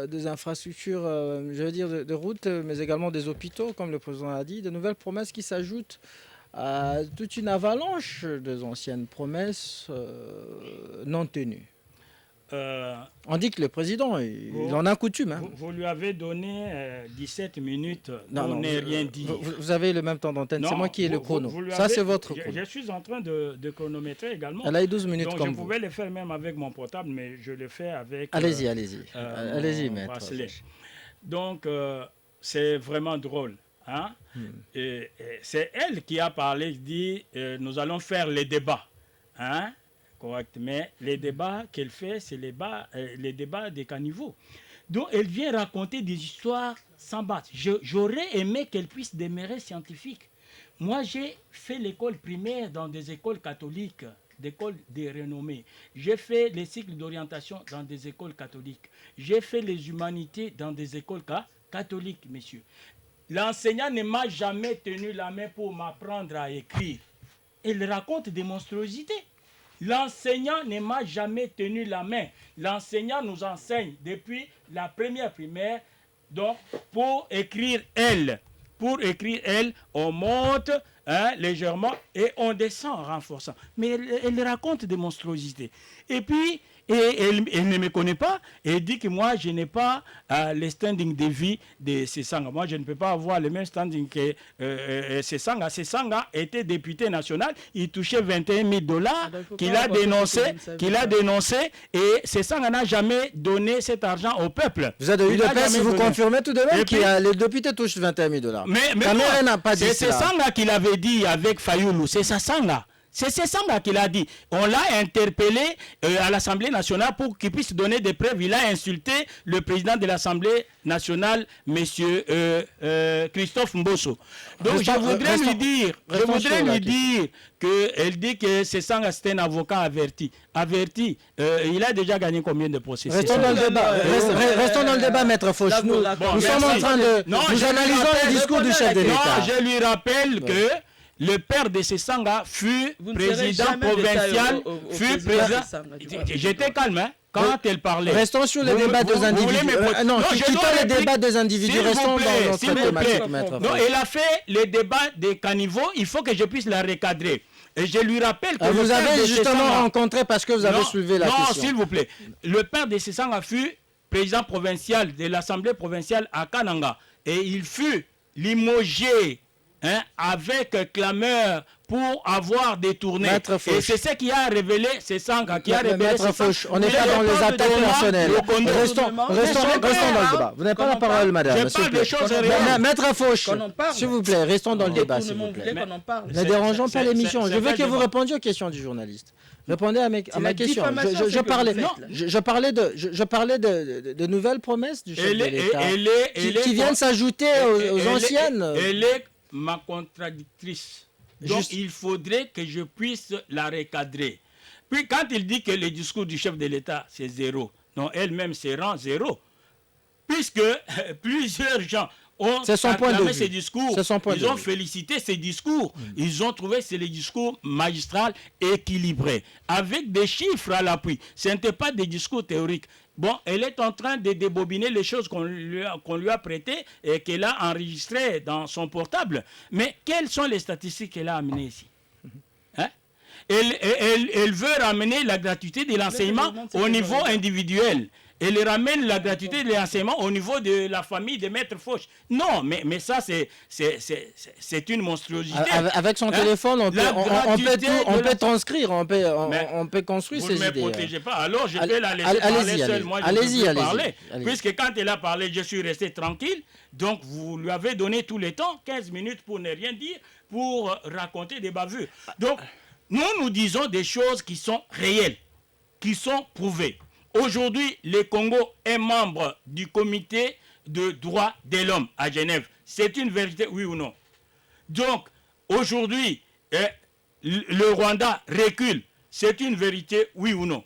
des infrastructures, je veux dire de routes, mais également des hôpitaux, comme le président a dit, de nouvelles promesses qui s'ajoutent à toute une avalanche des anciennes promesses non tenues. On dit que le président, il en a coutume. Hein. Vous lui avez donné 17 minutes pour ne rien dire. Vous avez le même temps d'antenne, c'est moi qui ai le chrono. Ça, c'est votre chrono. Je suis en train de chronométrer également. Elle a eu 12 minutes. Donc, comme je pouvais le faire même avec mon portable, mais je le fais avec... Allez-y, allez-y, maître. Donc, c'est vraiment drôle. Hein? Et c'est elle qui a parlé, dit, nous allons faire les débats. Hein? Correct, mais les débats qu'elle fait, c'est les débats des caniveaux. Donc, elle vient raconter des histoires sans base. J'aurais aimé qu'elle puisse demeurer scientifique. Moi, j'ai fait l'école primaire dans des écoles catholiques, des écoles de renommée. J'ai fait les cycles d'orientation dans des écoles catholiques. J'ai fait les humanités dans des écoles catholiques, messieurs. L'enseignant ne m'a jamais tenu la main pour m'apprendre à écrire. Elle raconte des monstruosités. L'enseignant ne m'a jamais tenu la main. L'enseignant nous enseigne depuis la première primaire. Donc, pour écrire elle, on monte légèrement et on descend en renforçant. Mais elle raconte des monstruosités. Et puis, elle ne me connaît pas et elle dit que moi, je n'ai pas le standing de vie de Sesanga. Moi, je ne peux pas avoir le même standing que Sesanga. Sesanga était député national, il touchait 21 000 $ qu'il a dénoncé et Sesanga n'a jamais donné cet argent au peuple. Vous êtes de l'UDPS, vous confirmez tout de même que les députés touchent 21 000 $. Mais c'est Sesanga qui l'avait dit avec Fayoulou, c'est Sesanga. C'est Sesanga qui l'a dit. On l'a interpellé à l'Assemblée nationale pour qu'il puisse donner des preuves. Il a insulté le président de l'Assemblée nationale, M. Christophe Mbosso. Donc je voudrais lui dire qu'elle dit que Sesanga c'est un avocat averti. Il a déjà gagné combien de procès? Restons dans le débat, maître Fauche. Nous sommes en train de... Nous analysons le discours du chef de l'État. Non, je lui rappelle que le père de Sesanga fut président provincial, J'étais calme, hein, quand elle parlait. Restons sur les débats des individus. Quittons les débats des individus, restons dans notre thématique, maître. Non, elle a fait les débats des caniveaux, il faut que je puisse la recadrer. Et je lui rappelle que vous avez justement rencontré parce que vous avez soulevé la question. Non, s'il vous plaît. Le père de Sesanga fut président provincial de l'Assemblée provinciale à Kananga. Et il fut limogé avec clameur pour avoir détourné. Et c'est ce qui a révélé, c'est Sanga qui a révélé. Maître Fauche, on n'est pas dans les attaques personnelles. Restons dans le débat. Vous n'avez pas la parole, madame. Je parle des choses réelles. Maître Fauche, s'il vous plaît, restons dans le débat, s'il vous plaît. Ne dérangeons pas l'émission. Je veux que vous répondiez aux questions du journaliste. Répondez à ma question. Je parlais de nouvelles promesses du chef de l'État qui viennent s'ajouter aux anciennes. Elle est ma contradictrice. Donc il faudrait que je puisse la recadrer. Puis quand il dit que le discours du chef de l'État c'est zéro, non, elle-même se rend zéro. Puisque plusieurs gens ont acclamé ces discours, ils ont félicité ces discours, ils ont trouvé que c'est les discours magistral équilibrés, avec des chiffres à l'appui. Ce n'était pas des discours théoriques. Bon, elle est en train de débobiner les choses qu'on lui a prêtées et qu'elle a enregistrées dans son portable. Mais quelles sont les statistiques qu'elle a amenées ici? Hein? Elle veut ramener la gratuité de l'enseignement au niveau individuel. Elle ramène la gratuité de l'enseignement au niveau de la famille de Maître Fauche. Non, mais ça, c'est une monstruosité. Avec son téléphone, on peut transcrire, on peut construire ses idées. Vous ne me protégez pas, alors je vais la laisser parler seule. Moi, je ne peux parler. Puisque quand elle a parlé, je suis resté tranquille. Donc, vous lui avez donné tout le temps, 15 minutes pour ne rien dire, pour raconter des bavures. Donc, nous disons des choses qui sont réelles, qui sont prouvées. Aujourd'hui, le Congo est membre du comité de droits de l'homme à Genève. C'est une vérité, oui ou non? Donc, aujourd'hui, le Rwanda recule. C'est une vérité, oui ou non?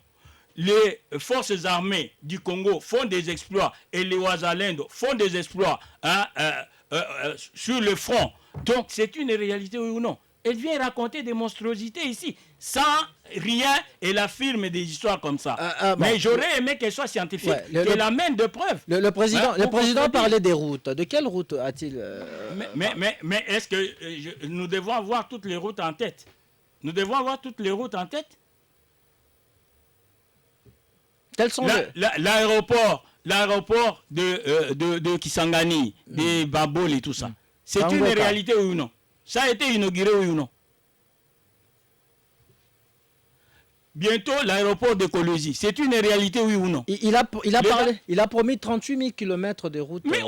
Les forces armées du Congo font des exploits et les Ouazalendo font des exploits sur le front. Donc, c'est une réalité, oui ou non? Elle vient raconter des monstruosités ici, sans rien, elle affirme des histoires comme ça. Mais j'aurais aimé qu'elle soit scientifique, qu'elle amène de preuves. Le président parlait des routes. De quelle route a-t-il Mais est-ce que nous devons avoir toutes les routes en tête? Nous devons avoir toutes les routes en tête? Quels sont l'aéroport de Kisangani, des Babol et tout ça. C'est une réalité ou non? Ça a été inauguré, oui ou non? Bientôt, l'aéroport de Colosie. C'est une réalité, oui ou non? Il a promis 38 000 km de route d'ici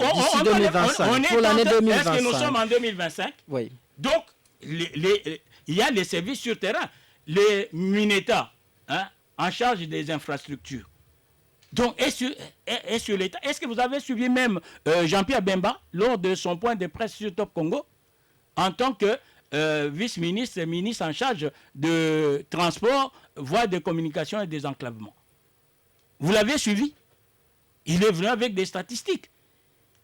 2025. Pour l'année 2025. Est-ce que nous sommes en 2025? Oui. Donc, il y a les services sur terrain. Les Mineta, en charge des infrastructures. Donc, est sur l'État. Est-ce que vous avez suivi même Jean-Pierre Bemba lors de son point de presse sur Top Congo? En tant que vice-ministre, ministre en charge de transport, voies de communication et des enclavements. Vous l'avez suivi? Il est venu avec des statistiques.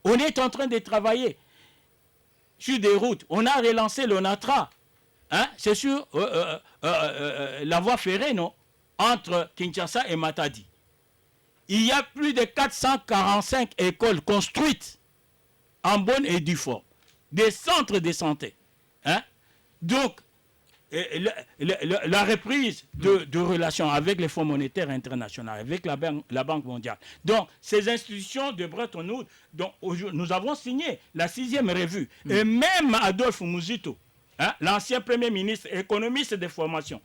On est en train de travailler sur des routes. On a relancé l'ONATRA. C'est sur la voie ferrée, non? Entre Kinshasa et Matadi. Il y a plus de 445 écoles construites en bonne et due forme. Des centres de santé. Donc, la reprise de relations avec les Fonds monétaires internationaux, avec la Banque mondiale. Donc, ces institutions de Bretton Woods, dont nous avons signé la 6e revue. Et même Adolphe Muzito, l'ancien Premier ministre, économiste de formation,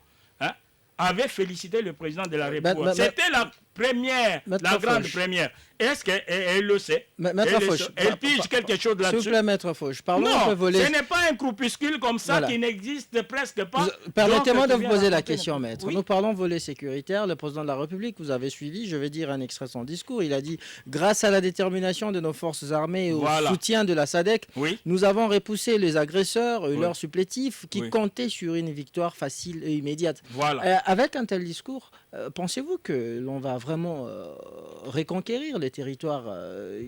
avait félicité le président de la République. C'était la première, la grande première. Est-ce qu'elle le sait? Elle pige quelque chose là-dessus? S'il vous plaît, Maître Fauche, parlons un peu voler. Ce n'est pas un groupuscule comme ça qui n'existe presque pas. Permettez-moi de vous poser la question, Maître. Nous parlons volet sécuritaire. Le président de la République, vous avez suivi, je vais dire un extrait de son discours. Il a dit, grâce à la détermination de nos forces armées et au soutien de la SADC, nous avons repoussé les agresseurs et leurs supplétifs qui comptaient sur une victoire facile et immédiate. Avec un tel discours, pensez-vous que l'on va vraiment reconquérir les territoires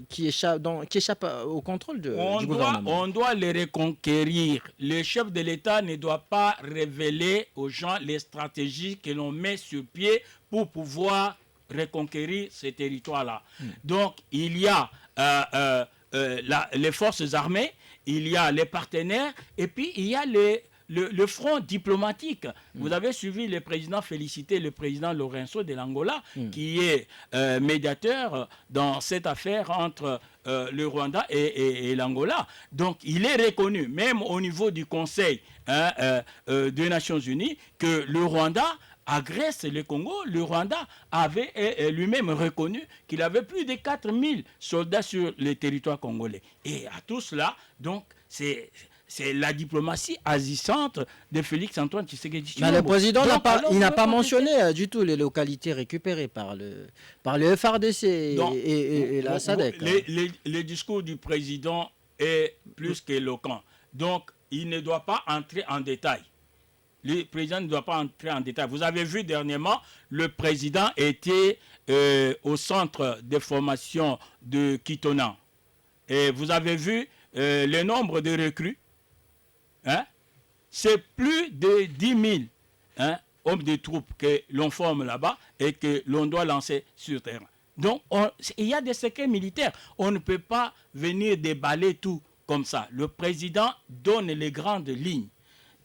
qui échappent au contrôle du gouvernement? On doit les reconquérir. Le chef de l'État ne doit pas révéler aux gens les stratégies que l'on met sur pied pour pouvoir reconquérir ces territoires-là. Donc, il y a les forces armées, il y a les partenaires, et puis il y a le front diplomatique. Vous avez suivi le président féliciter le président Lourenço de l'Angola, qui est médiateur dans cette affaire entre le Rwanda et l'Angola. Donc, il est reconnu, même au niveau du Conseil des Nations Unies, que le Rwanda agresse le Congo. Le Rwanda avait lui-même reconnu qu'il avait plus de 4000 soldats sur le territoire congolais. Et à tout cela, donc, c'est la diplomatie agissante de Félix-Antoine Tshisekedi. Mais le président n'a pas mentionné du tout les localités récupérées par le FARDC et la SADC. Le discours du président est plus qu'éloquent. Donc, il ne doit pas entrer en détail. Le président ne doit pas entrer en détail. Vous avez vu dernièrement, le président était au centre de formation de Kitona. Et vous avez vu le nombre de recrues. Hein? C'est plus de 10 000 hommes de troupes que l'on forme là-bas et que l'on doit lancer sur terrain. Donc, il y a des secrets militaires. On ne peut pas venir déballer tout comme ça. Le président donne les grandes lignes.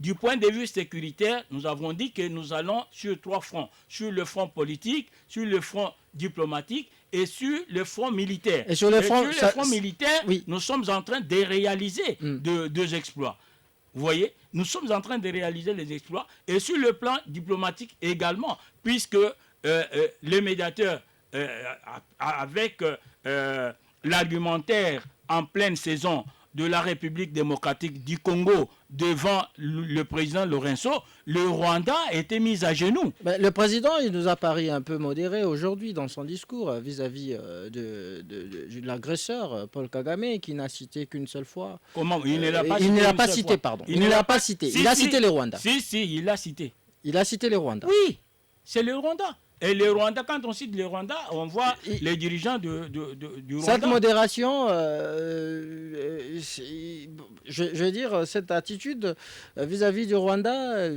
Du point de vue sécuritaire, nous avons dit que nous allons sur 3 fronts. Sur le front politique, sur le front diplomatique et sur le front militaire. Et sur le front militaire, nous sommes en train de réaliser deux exploits. Vous voyez, nous sommes en train de réaliser les exploits. Et sur le plan diplomatique également, puisque les médiateurs, avec l'argumentaire en pleine saison de la République démocratique du Congo devant le président Lourenço, le Rwanda a été mis à genoux. Le président, il nous a paru un peu modéré aujourd'hui dans son discours vis-à-vis de l'agresseur Paul Kagame, qui n'a cité qu'une seule fois. Comment? Il ne l'a pas cité. Il ne l'a pas cité, pardon. Il ne l'a pas cité. Il a cité le Rwanda. Si, il l'a cité. Il a cité le Rwanda. Oui, c'est le Rwanda. Et le Rwanda, quand on cite le Rwanda, on voit les dirigeants du Rwanda. Cette modération, je veux dire, cette attitude vis-à-vis du Rwanda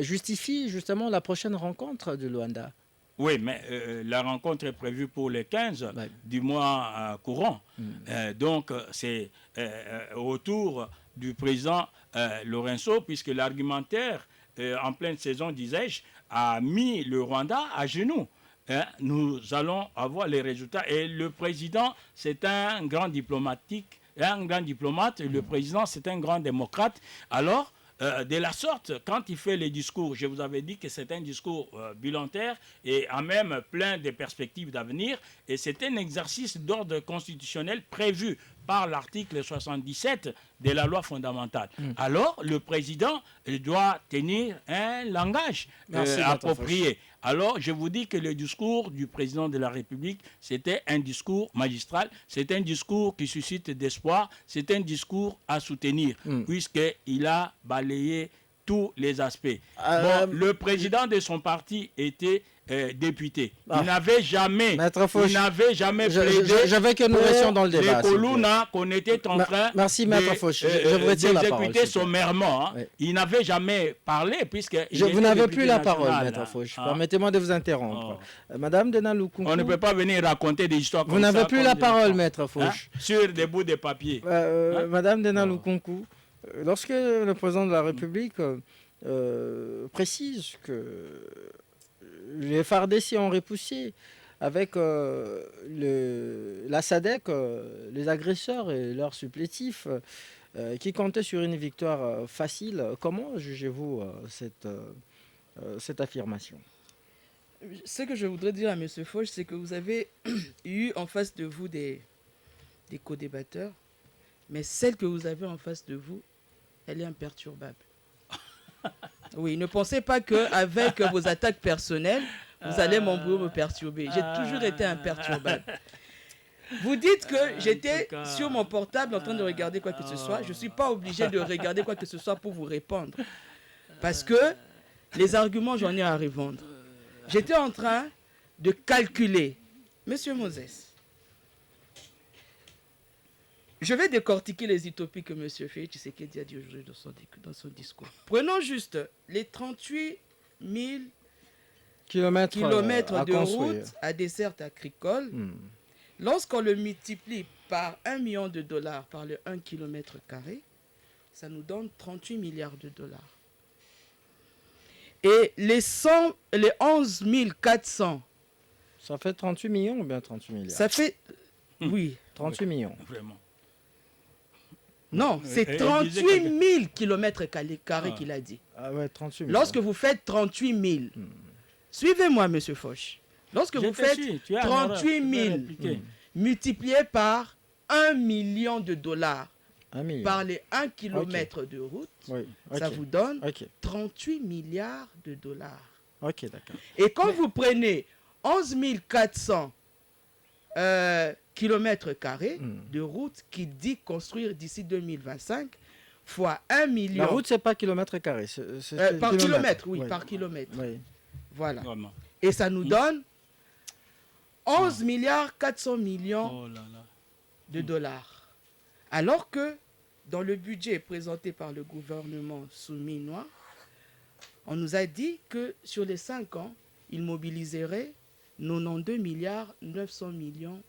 justifie justement la prochaine rencontre du Rwanda. Oui, mais la rencontre est prévue pour le 15 du mois courant. Donc, c'est autour du président Lourenço, puisque l'argumentaire, en pleine saison, disais-je, a mis le Rwanda à genoux. Nous allons avoir les résultats. Et le président, c'est un grand diplomate. Le président, c'est un grand démocrate. Alors, de la sorte, quand il fait les discours, je vous avais dit que c'est un discours bilantaire et en même plein de perspectives d'avenir. Et c'est un exercice d'ordre constitutionnel prévu par l'article 77 de la loi fondamentale. Alors, le président doit tenir un langage approprié. Alors, je vous dis que le discours du président de la République, c'était un discours magistral, c'est un discours qui suscite d'espoir, c'est un discours à soutenir, puisqu'il a balayé tous les aspects. Le président de son parti était député. Il n'avait jamais plaidé. J'avais que nous restions dans le débat. Les Koluna qu'on était en train d'exécuter sommairement. Il n'avait jamais parlé puisque... Vous n'avez plus la parole, Maître Fauche. Permettez-moi de vous interrompre. Madame Dena Lukunku... On ne peut pas venir raconter des histoires comme ça. Vous n'avez plus la parole, Maître Fauche. Sur des bouts de papier. Madame Dena Lukunku, lorsque le président de la République précise que les FARDC ont repoussé avec la SADC, les agresseurs et leurs supplétifs qui comptaient sur une victoire facile. Comment jugez-vous cette affirmation? Ce que je voudrais dire à M. Fauche, c'est que vous avez eu en face de vous des co-débatteurs, mais celle que vous avez en face de vous, elle est imperturbable. Oui, ne pensez pas qu'avec vos attaques personnelles, vous allez m'embrouiller, me perturber. J'ai toujours été imperturbable. Vous dites que j'étais sur mon portable en train de regarder quoi que ce soit. Je ne suis pas obligé de regarder quoi que ce soit pour vous répondre. Parce que les arguments, j'en ai à revendre. J'étais en train de calculer. Monsieur Moses, je vais décortiquer les utopies que M. Félix Tshisekedi a dit aujourd'hui dans son discours. Prenons juste les 38 000 kilomètres de route à desserte agricole. Lorsqu'on le multiplie par $1 million par le 1 km², ça nous donne 38 milliards de dollars. Et les 11 400... Ça fait 38 millions ou bien 38 milliards? Ça fait... Oui. 38 millions. Vraiment. Non, c'est 38 000 kilomètres carrés qu'il a dit. Ah ouais, 38 000. Lorsque vous faites 38 000, suivez-moi, monsieur Foch. Lorsque vous faites 38 000 multiplié par 1 million de dollars par les 1 kilomètre de route, ça vous donne 38 milliards de dollars. Ok, d'accord. Et quand vous prenez 11 400 kilomètres carrés de route qui dit construire d'ici 2025 fois 1 million. La route, c'est pas kilomètre carré. Par kilomètre, oui, par kilomètre. Oui. Voilà. Vraiment. Et ça nous donne 11 milliards 400 millions de dollars. Alors que dans le budget présenté par le gouvernement souminois, on nous a dit que sur les 5 ans, il mobiliserait 92 milliards 900 millions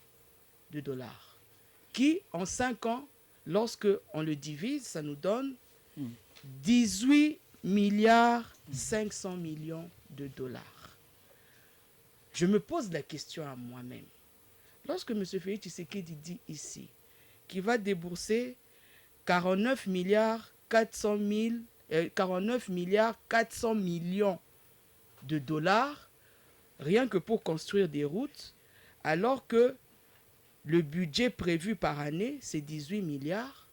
de dollars. Qui, en 5 ans, lorsque on le divise, ça nous donne 18 milliards 500 millions de dollars. Je me pose la question à moi-même. Lorsque M. Félix Tshisekedi dit ici qu'il va débourser 49 milliards 400 millions de dollars rien que pour construire des routes, alors que le budget prévu par année, c'est 18 milliards,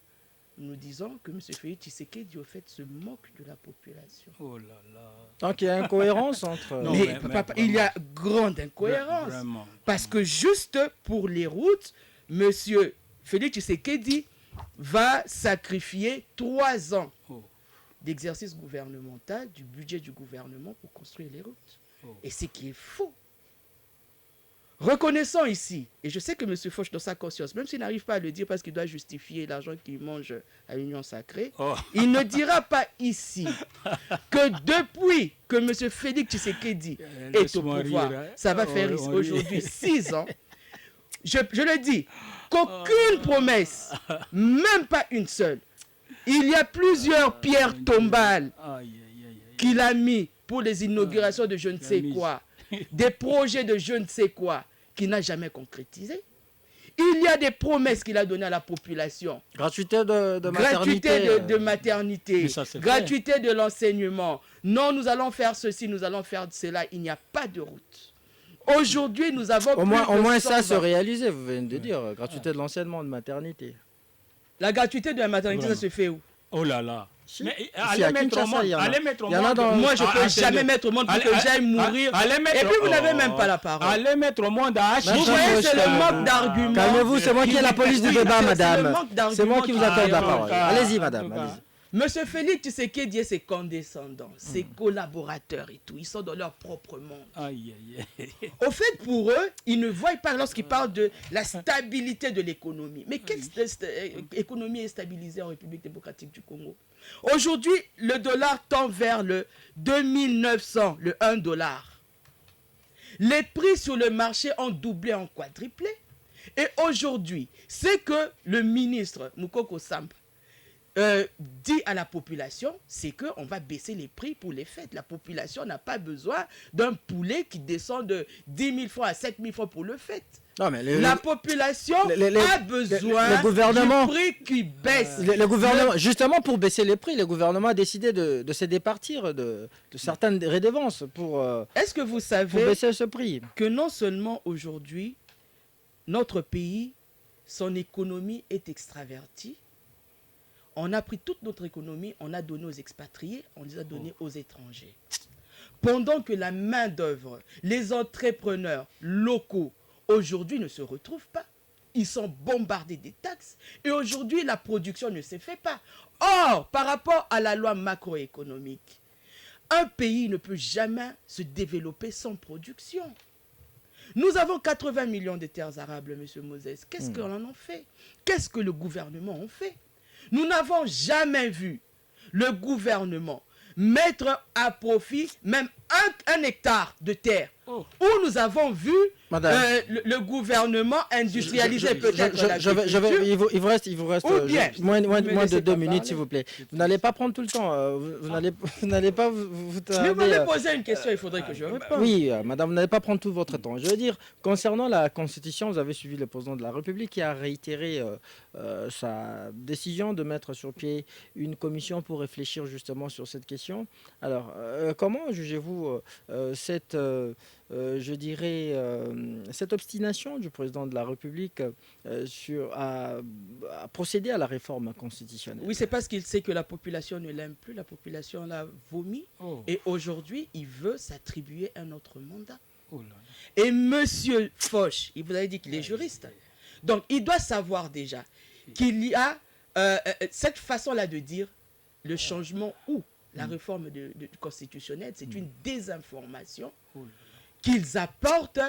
nous disons que M. Félix Tshisekedi, au fait, se moque de la population. Oh là là. Donc il y a incohérence entre... Non, mais papa, il y a grande incohérence. Vraiment. Parce que juste pour les routes, M. Félix Tshisekedi va sacrifier 3 ans d'exercice gouvernemental, du budget du gouvernement pour construire les routes. Et ce qui est faux. Reconnaissons ici, et je sais que M. Foch, dans sa conscience, même s'il n'arrive pas à le dire parce qu'il doit justifier l'argent qu'il mange à l'Union sacrée, il ne dira pas ici que depuis que M. Félix Tshisekedi est au pouvoir, ça va faire aujourd'hui 6 ans, je le dis, qu'aucune promesse, même pas une seule, il y a plusieurs pierres tombales qu'il a mis pour les inaugurations de je ne sais quoi, des projets de je ne sais quoi, qu'il n'a jamais concrétisé. Il y a des promesses qu'il a données à la population. Gratuité de maternité. Gratuité de maternité, gratuité de l'enseignement. Non, nous allons faire ceci, nous allons faire cela. Il n'y a pas de route. Aujourd'hui, nous avons au moins ça se réalisait, vous venez de dire, gratuité de l'enseignement, de maternité. La gratuité de la maternité, ça se fait où? Oh là là. Mais allez mettre au monde. Moi, je ne peux jamais mettre au monde pour que j'aille mourir. Et puis, vous n'avez même pas la parole. Allez mettre au monde à H. Vous voyez, c'est le manque d'arguments. Calmez-vous, c'est moi qui ai la police du débat, madame. C'est moi qui vous accorde la parole. Allez-y, madame. Allez-y. Monsieur Félix Tshisekedi et ses condescendants, ses collaborateurs et tout, ils sont dans leur propre monde. Au fait, pour eux, ils ne voient pas lorsqu'ils parlent de la stabilité de l'économie. Mais quelle économie est stabilisée en République démocratique du Congo? Aujourd'hui, le dollar tend vers le 2900, le 1 dollar. Les prix sur le marché ont doublé, ont quadruplé. Et aujourd'hui, c'est que le ministre Moukoko Sampa dit à la population, c'est qu'on va baisser les prix pour les fêtes. La population n'a pas besoin d'un poulet qui descend de 10 000 francs à 7 000 francs pour le fête. Non, mais la population a besoin du prix qui baisse. Le gouvernement, justement pour baisser les prix, le gouvernement a décidé de se départir de certaines redevances pour, est-ce que vous savez pour baisser ce prix. Que non seulement aujourd'hui, notre pays, son économie est extravertie. On a pris toute notre économie, on a donné aux expatriés, on les a donnés aux étrangers. Pendant que la main-d'œuvre, les entrepreneurs locaux, aujourd'hui ne se retrouvent pas. Ils sont bombardés des taxes et aujourd'hui la production ne se fait pas. Or, par rapport à la loi macroéconomique, un pays ne peut jamais se développer sans production. Nous avons 80 millions de terres arables, M. Moses. Qu'est-ce qu'on en a fait? Qu'est-ce que le gouvernement en fait? Nous n'avons jamais vu le gouvernement mettre à profit même un hectare de terre où nous avons vu le gouvernement industrialiser peut-être l'agriculture. Il vous reste moins de 2 minutes, s'il vous plaît. Vous n'allez pas prendre tout le temps. Vous n'allez pas vous Mais vous me posez une question, il faudrait que je réponde. Oui, madame, vous n'allez pas prendre tout votre temps. Je veux dire, concernant la Constitution, vous avez suivi le président de la République qui a réitéré sa décision de mettre sur pied une commission pour réfléchir justement sur cette question. Alors, comment jugez-vous cette obstination du président de la République à procéder à la réforme constitutionnelle? Oui, c'est parce qu'il sait que la population ne l'aime plus, la population l'a vomi, et aujourd'hui, il veut s'attribuer un autre mandat. Et Monsieur Foch, il vous avait dit qu'il est juriste, donc il doit savoir déjà qu'il y a cette façon-là de dire le changement ou la réforme constitutionnelle, c'est une désinformation qu'ils apportent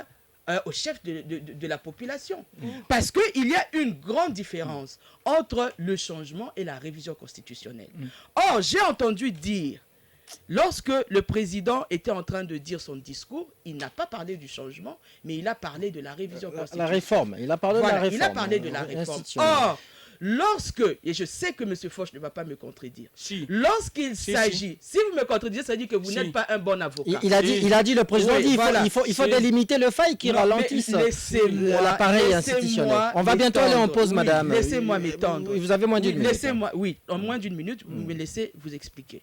au chef de la population. Parce qu'il y a une grande différence entre le changement et la révision constitutionnelle. Or, j'ai entendu dire, lorsque le président était en train de dire son discours, il n'a pas parlé du changement, mais il a parlé de la révision constitutionnelle. La réforme, il a parlé de la réforme. Il a parlé de la réforme. Or, lorsque, et je sais que M. Foch ne va pas me contredire, lorsqu'il s'agit, si vous me contredisez, ça dit que vous n'êtes pas un bon avocat. Il a dit, le président dit, il faut délimiter le faille qui ralentisse l'appareil institutionnel. On va bientôt aller en pause, madame. Laissez-moi m'étendre. Vous avez moins d'une minute. Laissez-moi, en moins d'une minute, vous me laissez vous expliquer.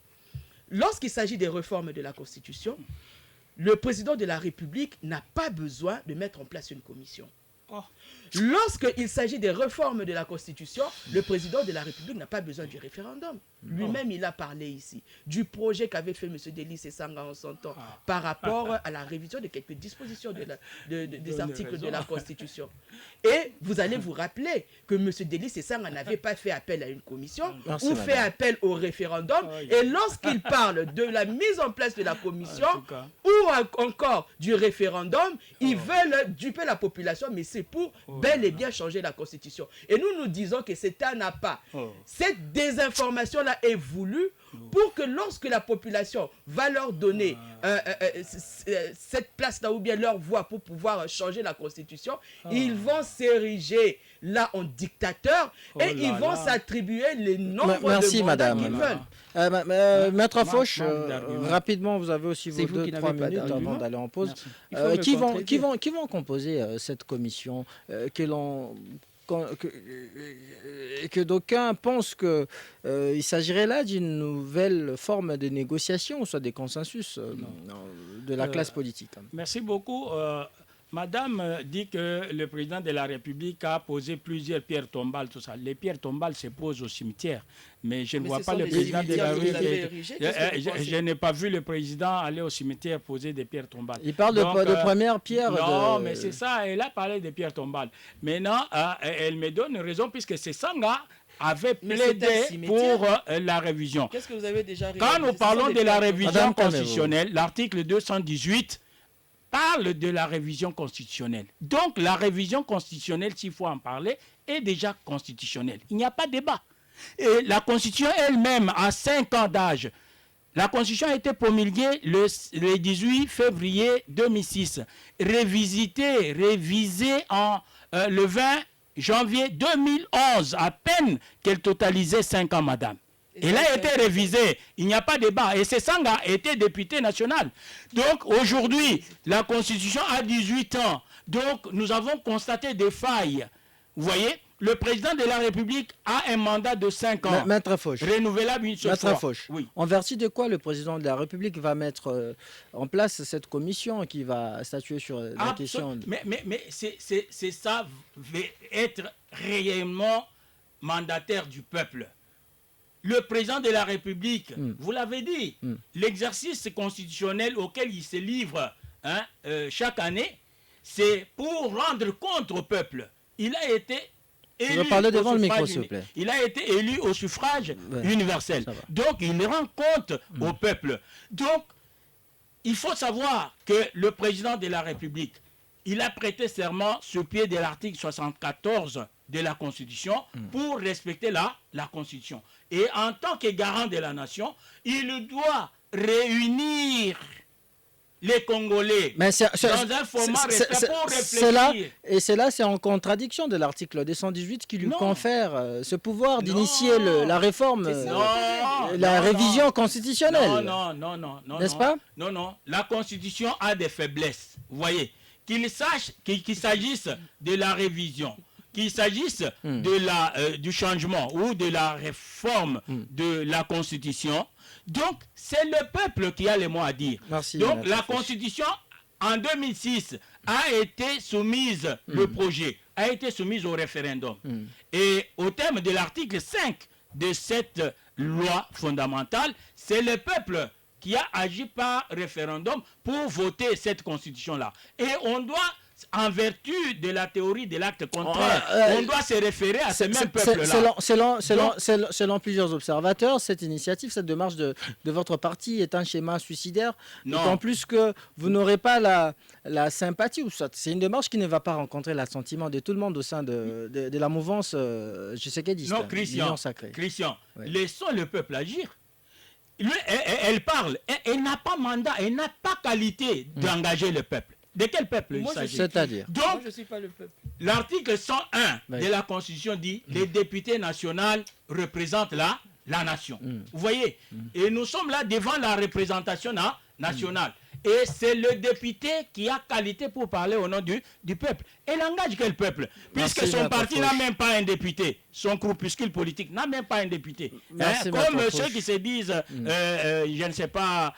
Lorsqu'il s'agit des réformes de la Constitution, le président de la République n'a pas besoin de mettre en place une commission. Lorsqu'il s'agit des réformes de la Constitution, le président de la République n'a pas besoin du référendum. Lui-même, il a parlé ici du projet qu'avait fait M. Delis Esanga en son temps par rapport à la révision de quelques dispositions des articles de la Constitution. Et vous allez vous rappeler que M. Delis Esanga n'avait pas fait appel à une commission ou fait appel au référendum. Et lorsqu'il parle de la mise en place de la commission ou encore du référendum, ils veulent duper la population, mais c'est pour bel et bien changer la Constitution. Et nous disons que c'est un appât. Cette désinformation-là est voulue pour que lorsque la population va leur donner cette place-là ou bien leur voix pour pouvoir changer la Constitution, ils vont s'ériger là en dictateur et ils vont s'attribuer les nombres de mandats qu'ils veulent. Maître Foch, rapidement, vous avez aussi vos 2-3 minutes avant d'aller en pause. Qui vont composer cette commission que d'aucuns pensent qu'il s'agirait là d'une nouvelle forme de négociation, soit des consensus de la classe politique? Merci beaucoup. Madame dit que le président de la République a posé plusieurs pierres tombales, tout ça. Les pierres tombales se posent au cimetière, mais je ne vois pas le président de la République. Je n'ai pas vu le président aller au cimetière poser des pierres tombales. Il parle de première pierre. Non, mais c'est ça, elle a parlé des pierres tombales. Maintenant, elle me donne raison, puisque c'est Sanga avait plaidé pour la révision. Qu'est-ce que vous avez déjà Quand nous parlons de la révision constitutionnelle, l'article 218 parle de la révision constitutionnelle. Donc, la révision constitutionnelle, s'il faut en parler, est déjà constitutionnelle. Il n'y a pas de débat. Et la Constitution elle-même a 5 ans d'âge. La Constitution a été promulguée le 18 février 2006, révisée le 20 janvier 2011, à peine qu'elle totalisait 5 ans, madame. Elle a été révisée, il n'y a pas de débat. Et c'est Sanga était député national. Donc aujourd'hui, la Constitution a 18 ans. Donc nous avons constaté des failles. Vous voyez, le président de la République a un mandat de 5 ans. Maître Foch. Renouvelable une seule fois. Maître Foch. Oui. En vertu de quoi le président de la République va mettre en place cette commission qui va statuer sur la question Mais c'est ça, être réellement mandataire du peuple. Le président de la République, vous l'avez dit, l'exercice constitutionnel auquel il se livre chaque année, c'est pour rendre compte au peuple. Il a été élu devant le micro, s'il vous plaît. Il a été élu au suffrage universel. Donc, il rend compte au peuple. Donc, il faut savoir que le président de la République, il a prêté serment sur pied de l'article 74 de la Constitution pour respecter la Constitution. Et en tant que garant de la nation, il doit réunir les Congolais dans un format pour réfléchir. C'est en contradiction de l'article 218 qui lui confère ce pouvoir d'initier la réforme, la révision constitutionnelle. Non. N'est-ce pas? Non. La Constitution a des faiblesses. Vous voyez, qu'il s'agisse de la révision, qu'il s'agisse du changement ou de la réforme de la Constitution, donc c'est le peuple qui a les mots à dire. Merci, donc la Constitution en 2006 a été soumise, le projet a été soumise au référendum. Et au terme de l'article 5 de cette loi fondamentale, c'est le peuple qui a agi par référendum pour voter cette constitution-là. Et on doit, en vertu de la théorie de l'acte contraire, on doit se référer à ce même peuple-là. Selon plusieurs observateurs, cette initiative, cette démarche de votre parti est un schéma suicidaire. D'autant plus que vous n'aurez pas la sympathie, ou c'est une démarche qui ne va pas rencontrer l'assentiment de tout le monde au sein de la mouvance Tshisekedi. Non, Christian, laissons le peuple agir. Elle parle, elle n'a pas mandat, elle n'a pas qualité d'engager le peuple. De quel peuple il s'agit? C'est-à-dire? Donc, moi, je suis pas le peuple. L'article 101 de la Constitution dit les députés nationaux représentent la nation. Vous voyez? Et nous sommes là devant la représentation nationale. Et c'est le député qui a qualité pour parler au nom du peuple. Elle engage quel peuple? Puisque son parti n'a même pas un député. Son groupuscule politique n'a même pas un député. Comme ceux qui se disent, je ne sais pas,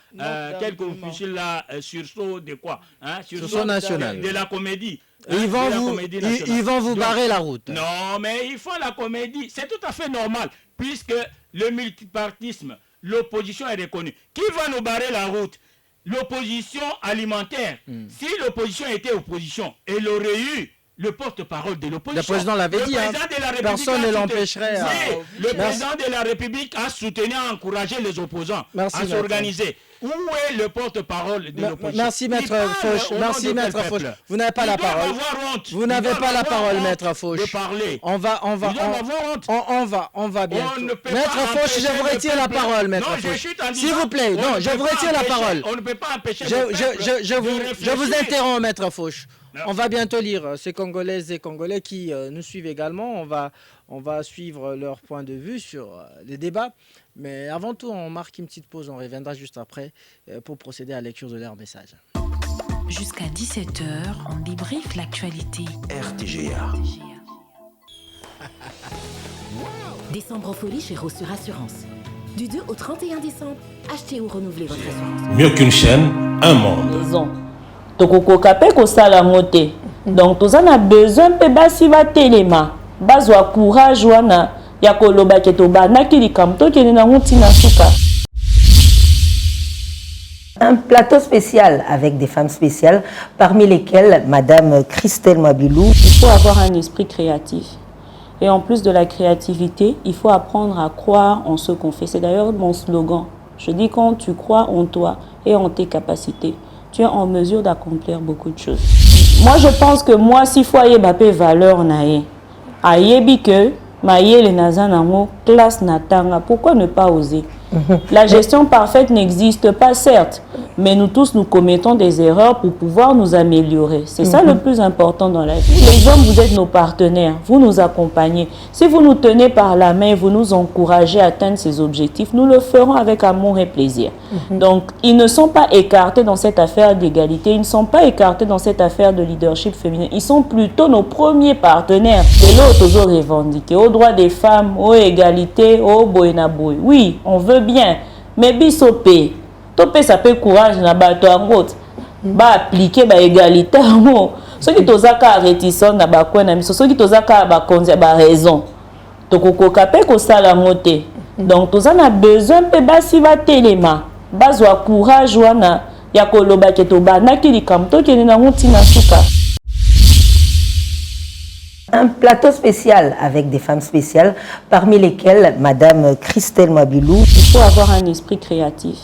quel groupuscule là, sursaut de quoi? Sursaut national. De la comédie. Ils vont vous barrer la route. Non, mais ils font la comédie. C'est tout à fait normal. Puisque le multipartisme, l'opposition est reconnue. Qui va nous barrer la route? L'opposition alimentaire. Si l'opposition était opposition, elle aurait eu le porte-parole de l'opposition. Le président l'avait dit, personne ne l'empêcherait. Le président de la République a soutenu, a encouragé les opposants à s'organiser. Où est le porte-parole de l'opposition? Merci, Maître Fauche. Merci, Maître Fauche. Vous n'avez pas la parole. Vous n'avez pas la parole, Maître Fauche. On va bientôt. Maître Fauche, je vous retire la parole, Maître Fauche. S'il vous plaît, non, je vous retire la parole. On ne peut pas empêcher. Je vous interromps, Maître Fauche. On va bientôt lire ces Congolaises et Congolais qui nous suivent également. On va suivre leur point de vue sur les débats. Mais avant tout, on marque une petite pause. On reviendra juste après pour procéder à la lecture de leurs messages. Jusqu'à 17h, on débriefe l'actualité. RTGA. Décembre en folie chez Rossure Assurance. Du 2 au 31 décembre, achetez ou renouvelez votre assurance. Mieux qu'une chaîne, un monde. Tokokoka pe kosala mote. Donc tozana a besoin pe basi va telema. Bazwa courage wana ya koloba ke tobanaki likambo tokende na ntina suka. Un plateau spécial avec des femmes spéciales, parmi lesquelles Madame Christelle Mabilou. Il faut avoir un esprit créatif. Et en plus de la créativité, il faut apprendre à croire en ce qu'on fait. C'est d'ailleurs mon slogan. Je dis quand tu crois en toi et en tes capacités, tu es en mesure d'accomplir beaucoup de choses. Moi, je pense que moi, si foyer bapé valeur nae, ayebi que maye le nazanamo classe natanga, pourquoi ne pas oser? La gestion parfaite n'existe pas, certes, mais nous tous, nous commettons des erreurs pour pouvoir nous améliorer. C'est ça le plus important dans la vie. Les hommes, vous êtes nos partenaires, vous nous accompagnez. Si vous nous tenez par la main, vous nous encouragez à atteindre ces objectifs, nous le ferons avec amour et plaisir. Donc, ils ne sont pas écartés dans cette affaire d'égalité, ils ne sont pas écartés dans cette affaire de leadership féminin. Ils sont plutôt nos premiers partenaires. Et l'autre, toujours revendiqué aux droits des femmes, aux égalités, aux boyenaboy. Oui, on veut bien, mais bisopé. Topé ça peut courage na bato angot. Ba appliquer ba égalité mo. Ceux qui tozaka réticent na ba kwena miso, ceux qui tozaka ba konza ba raison. Tokokoka pe ko sala mote. Donc tozana besoin pe basi va telema. Bazwa courage wana ya koloba ke tobanaki likambo tokende na ntina suka. Un plateau spécial avec des femmes spéciales, parmi lesquelles Madame Christelle Mabilou. Il faut avoir un esprit créatif.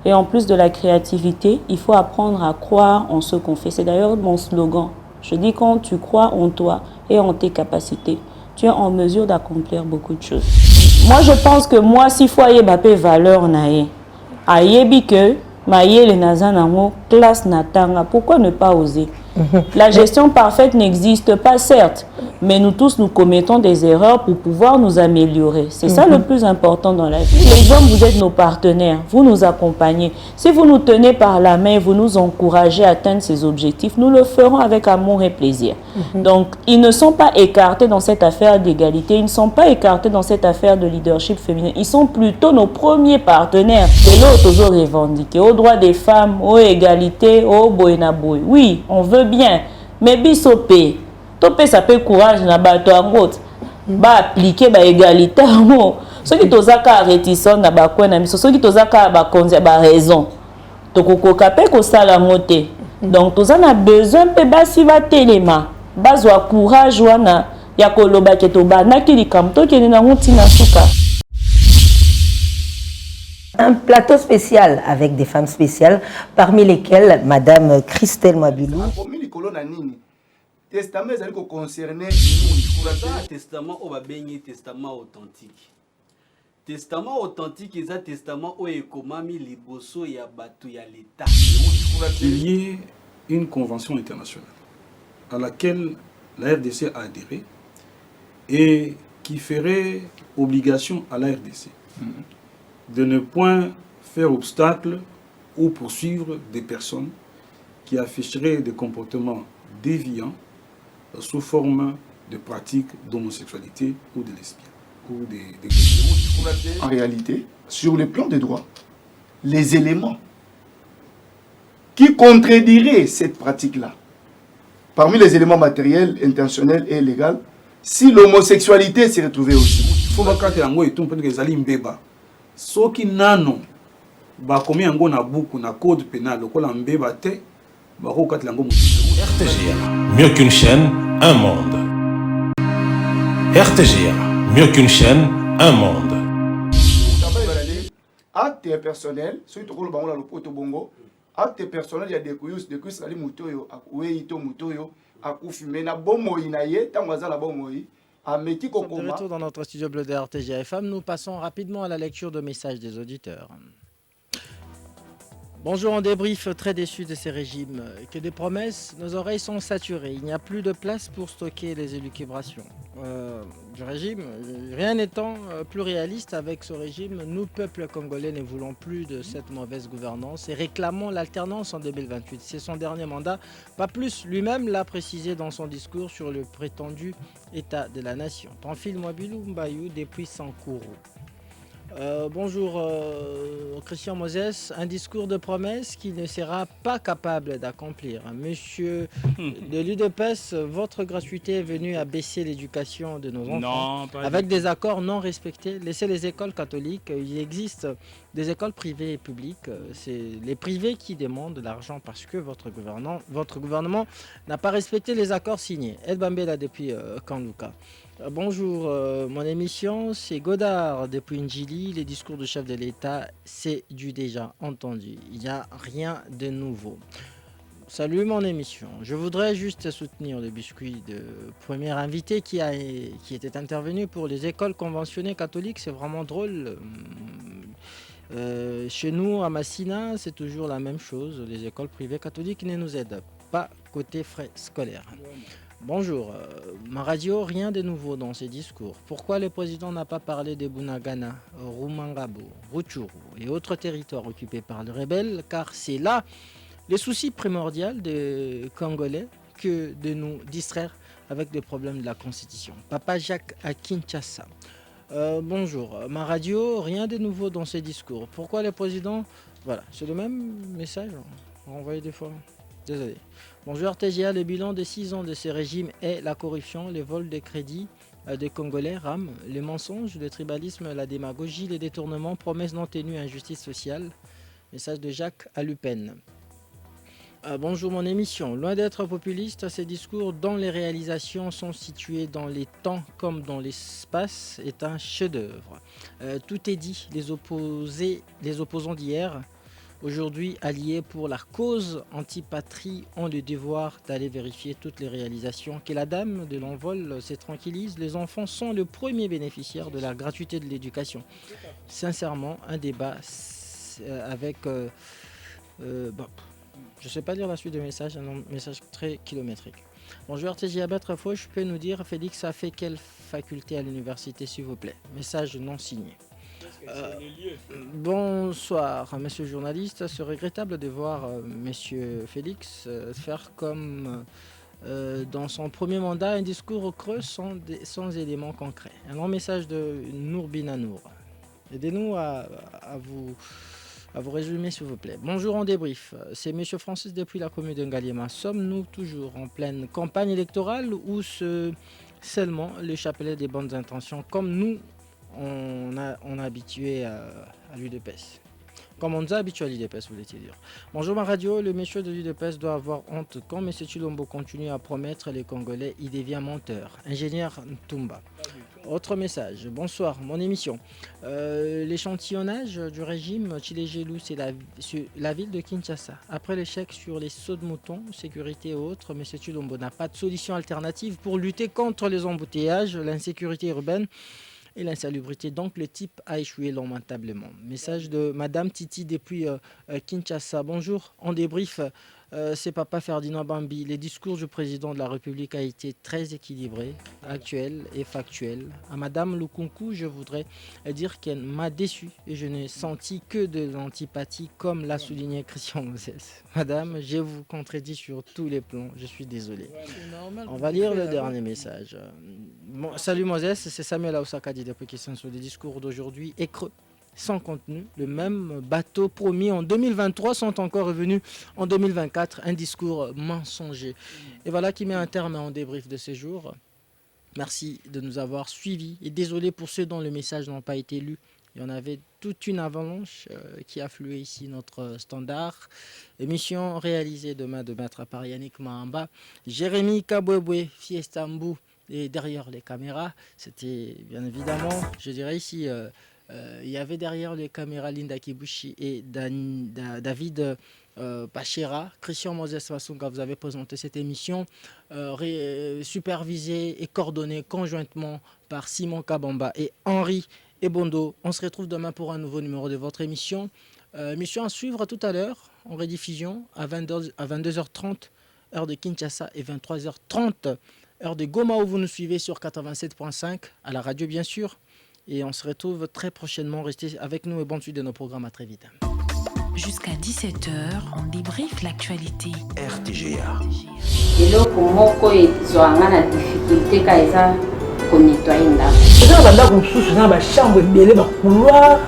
Et en plus de la créativité, il faut apprendre à croire en ce qu'on fait. C'est d'ailleurs mon slogan. Je dis quand tu crois en toi et en tes capacités, tu es en mesure d'accomplir beaucoup de choses. Moi, je pense que moi, si foyer bapé valeur nae, ayebi que Maïe Nazanamo, classe Natanga, pourquoi ne pas oser? La gestion parfaite n'existe pas, certes, mais nous tous nous commettons des erreurs pour pouvoir nous améliorer. C'est ça le plus important dans la vie. Les hommes, vous êtes nos partenaires, vous nous accompagnez. Si vous nous tenez par la main, vous nous encouragez à atteindre ces objectifs, nous le ferons avec amour et plaisir. Donc, ils ne sont pas écartés dans cette affaire d'égalité, ils ne sont pas écartés dans cette affaire de leadership féminin. Ils sont plutôt nos premiers partenaires. Et l'autre, toujours revendiqué, aux droits des femmes, aux égalités, aux boinaboy. Oui, on veut bien, mais bisopé. Topé ça peut courage na bato angot. Ba appliquer ba égalité mo. Ceux qui tozaka réticent na ba kwena miso, ceux qui tozaka ba konza ba raison. Tokoko kapé ko sala moté. Donc tozana besoin pe basi ba telema. Bazwa courage wana ya koloba ke toba na kilikam to ke na ntina suka. Un plateau spécial avec des femmes spéciales, parmi lesquelles Madame Christelle Mabilou. Testament est concerné testament au babengé testament authentique. Testament authentique est un testament où est komami liboso ya batu ya l'état. Il y ait une convention internationale à laquelle la RDC a adhéré et qui ferait obligation à la RDC de ne point faire obstacle ou poursuivre des personnes qui afficheraient des comportements déviants sous forme de pratiques d'homosexualité ou de lesbiennes. Ou des... En réalité, sur le plan des droits, les éléments qui contrediraient cette pratique-là, parmi les éléments matériels, intentionnels et légaux, si l'homosexualité s'est retrouvée aussi. Il faut que les gens mbeba. Ceux qui n'ont pas commis un buku na code pénal, le col mbeba te, RTGA, mieux qu'une chaîne, un monde. RTGA, mieux qu'une chaîne, un monde. Acte personnel, surtout quand on a le poto bongo, acte personnel, il y a des couilles, les mutoyo, akueito mutoyo, akufime na bomo inaye, tangaza la bomo yi. De retour dans notre studio bleu de RTGA FM, nous passons rapidement à la lecture de messages des auditeurs. Bonjour, on débrief, très déçu de ces régimes. Que des promesses, nos oreilles sont saturées. Il n'y a plus de place pour stocker les élucubrations du régime. Rien n'étant plus réaliste avec ce régime, nous, peuple congolais, ne voulons plus de cette mauvaise gouvernance et réclamons l'alternance en 2028. C'est son dernier mandat, pas plus. Lui-même l'a précisé dans son discours sur le prétendu état de la nation. Pamphile Mwabilou Mbayou depuis Sankourou. Bonjour Christian Moses, un discours de promesse qui ne sera pas capable d'accomplir. Monsieur de l'UDPS, votre gratuité est venue à baisser l'éducation de nos enfants avec des accords non respectés. Laissez les écoles catholiques, il existe des écoles privées et publiques. C'est les privés qui demandent de l'argent parce que votre gouvernement n'a pas respecté les accords signés. El Bambela depuis Kanlouka. Bonjour, mon émission c'est Godard depuis Njili. Les discours du chef de l'État, c'est du déjà entendu. Il n'y a rien de nouveau. Salut mon émission. Je voudrais juste soutenir le biscuit de premier invité qui était intervenu pour les écoles conventionnées catholiques. C'est vraiment drôle. Chez nous, à Massina, c'est toujours la même chose. Les écoles privées catholiques ne nous aident pas côté frais scolaires. Bonjour, ma radio, rien de nouveau dans ces discours. Pourquoi le président n'a pas parlé de Bunagana, Rumangabo, Rutshuru et autres territoires occupés par les rebelles? Car c'est là le souci primordial des Congolais que de nous distraire avec des problèmes de la Constitution. Papa Jacques à Kinshasa. Bonjour, ma radio, rien de nouveau dans ces discours. Pourquoi le président... Voilà, c'est le même message, renvoyé des fois. Désolé. Bonjour RTGA, le bilan de 6 ans de ce régime est la corruption, les vols de crédits des Congolais rament, les mensonges, le tribalisme, la démagogie, les détournements, promesses non tenues, injustice sociale. Message de Jacques à Lupen. Bonjour mon émission. Loin d'être populiste, ces discours dont les réalisations sont situées dans les temps comme dans l'espace est un chef-d'œuvre. Tout est dit, les opposants d'hier, aujourd'hui alliés pour la cause anti-patrie, ont le devoir d'aller vérifier toutes les réalisations. Que la dame de l'envol se tranquillise, les enfants sont le premier bénéficiaire de la gratuité de l'éducation. Sincèrement, un débat avec Bon, je ne sais pas lire la suite du message, un message très kilométrique. Bonjour RTGA Trefo, je peux nous dire, Félix a fait quelle faculté à l'université, s'il vous plaît? Message non signé. Bonsoir, monsieur le journaliste. C'est regrettable de voir monsieur Félix faire comme dans son premier mandat un discours creux sans éléments concrets. Un long message de Nour Binanour. Aidez-nous à vous résumer, s'il vous plaît. Bonjour, en débrief. C'est monsieur Francis depuis la commune de Ngaliema. Sommes-nous toujours en pleine campagne électorale ou seulement le chapelet des bonnes intentions comme nous on a habitué à l'UDPS. Comme on nous a habitué à l'UDPS, voulait-il dire. Bonjour ma radio, le monsieur de l'UDPS doit avoir honte. Quand M. Chilombo continue à promettre les Congolais, il devient menteur. Ingénieur Ntumba. Autre message. Bonsoir, mon émission. L'échantillonnage du régime Tshilé-Gelou, c'est la ville de Kinshasa. Après l'échec sur les sauts de moutons, sécurité et autres, M. Chilombo n'a pas de solution alternative pour lutter contre les embouteillages, l'insécurité urbaine et l'insalubrité. Donc le type a échoué lamentablement. Message de Madame Titi depuis Kinshasa. Bonjour, en débrief, c'est Papa Ferdinand Bambi. Les discours du président de la République a été très équilibré, actuel et factuel. À Madame Lukunku, je voudrais dire qu'elle m'a déçu et je n'ai senti que de l'antipathie, comme l'a souligné Christian Moses. Madame, je vous contredis sur tous les plans, je suis désolé. On va lire le dernier message. Bon, salut Moses, c'est Samuel Aoussakadi depuis Question sur les discours d'aujourd'hui et creux, sans contenu. Le même bateau promis en 2023 sont encore revenus en 2024. Un discours mensonger. Et voilà qui met un terme en débrief de ces jours. Merci de nous avoir suivis et désolé pour ceux dont le message n'a pas été lu. Il y en avait toute une avalanche qui affluait ici notre standard. Émission réalisée demain de Maître par Yannick Mahamba, Jérémy Kabwebwe, Fiesta Mbou et derrière les caméras, c'était bien évidemment, je dirais ici, il y avait derrière les caméras Linda Kibushi et David Pachera. Christian Moses Masunga, vous avez présenté cette émission supervisée et coordonnée conjointement par Simon Kabamba et Henri Ebondo. On se retrouve demain pour un nouveau numéro de votre émission. Émission à suivre tout à l'heure en rediffusion à 22h30 heure de Kinshasa et 23h30 heure de Goma où vous nous suivez sur 87.5 à la radio bien sûr. Et on se retrouve très prochainement. Restez avec nous et bonne suite de nos programmes. À très vite. Jusqu'à 17h, on débriefe l'actualité. RTGA. eloko moko ezwanga na difficulté ka eza konettoye ndako eza bandako mosusu na bachambre ebele bakouloir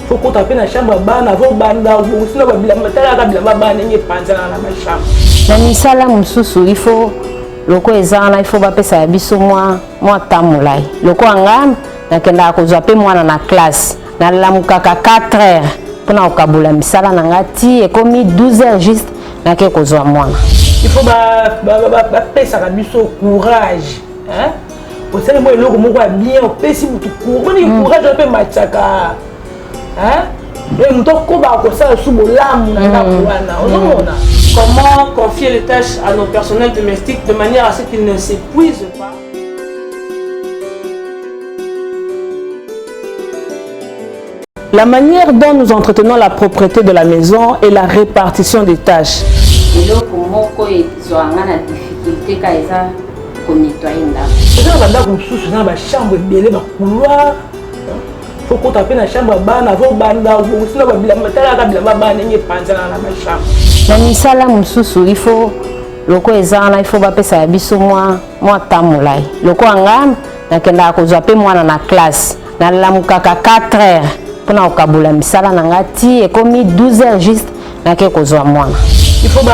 fokota mpe na chambre bana avobanda obongisi babilamba talaka bilamba bana ndenge epanzana na bachambre na misala mosusu ifo loko eza wana ifo bapesa ya biso mwa ta molai loko anga nakendaka kozwa mpe mwana na classe nalamukaka 4 heures mpona kokabula misala na nga ti ekomi 12 heures juste nake kozwa mwana ifo bapesaka biso courage osali mwa eloko moko ya bien opesi mutu courage mpe matiaka moto okobaka kosala su bolamu na ndako wana ozomona. Comment confier les tâches à nos personnels domestiques de manière à ce qu'ils ne s'épuisent pas. La manière dont nous entretenons la propreté de la maison et la répartition des tâches. eloko moko ezwanga na difficulté ka eza konettoye ndako eza bandako mosusu na bachambre ebele bakouloir fokota mpe na chambre bana avobanda obongisi na babilamba talaka bilamba bana ndenge epanzana na bachambre na misala mosusu ifo loko eza wana ifo bapesa ya biso mwa ta molai loko anga nakendaka kozwa mpe mwana na classe nalamukaka 4 heures mpona kokabula misala na nga ti ekomi 12 heures juste nake kozwa mwana ifo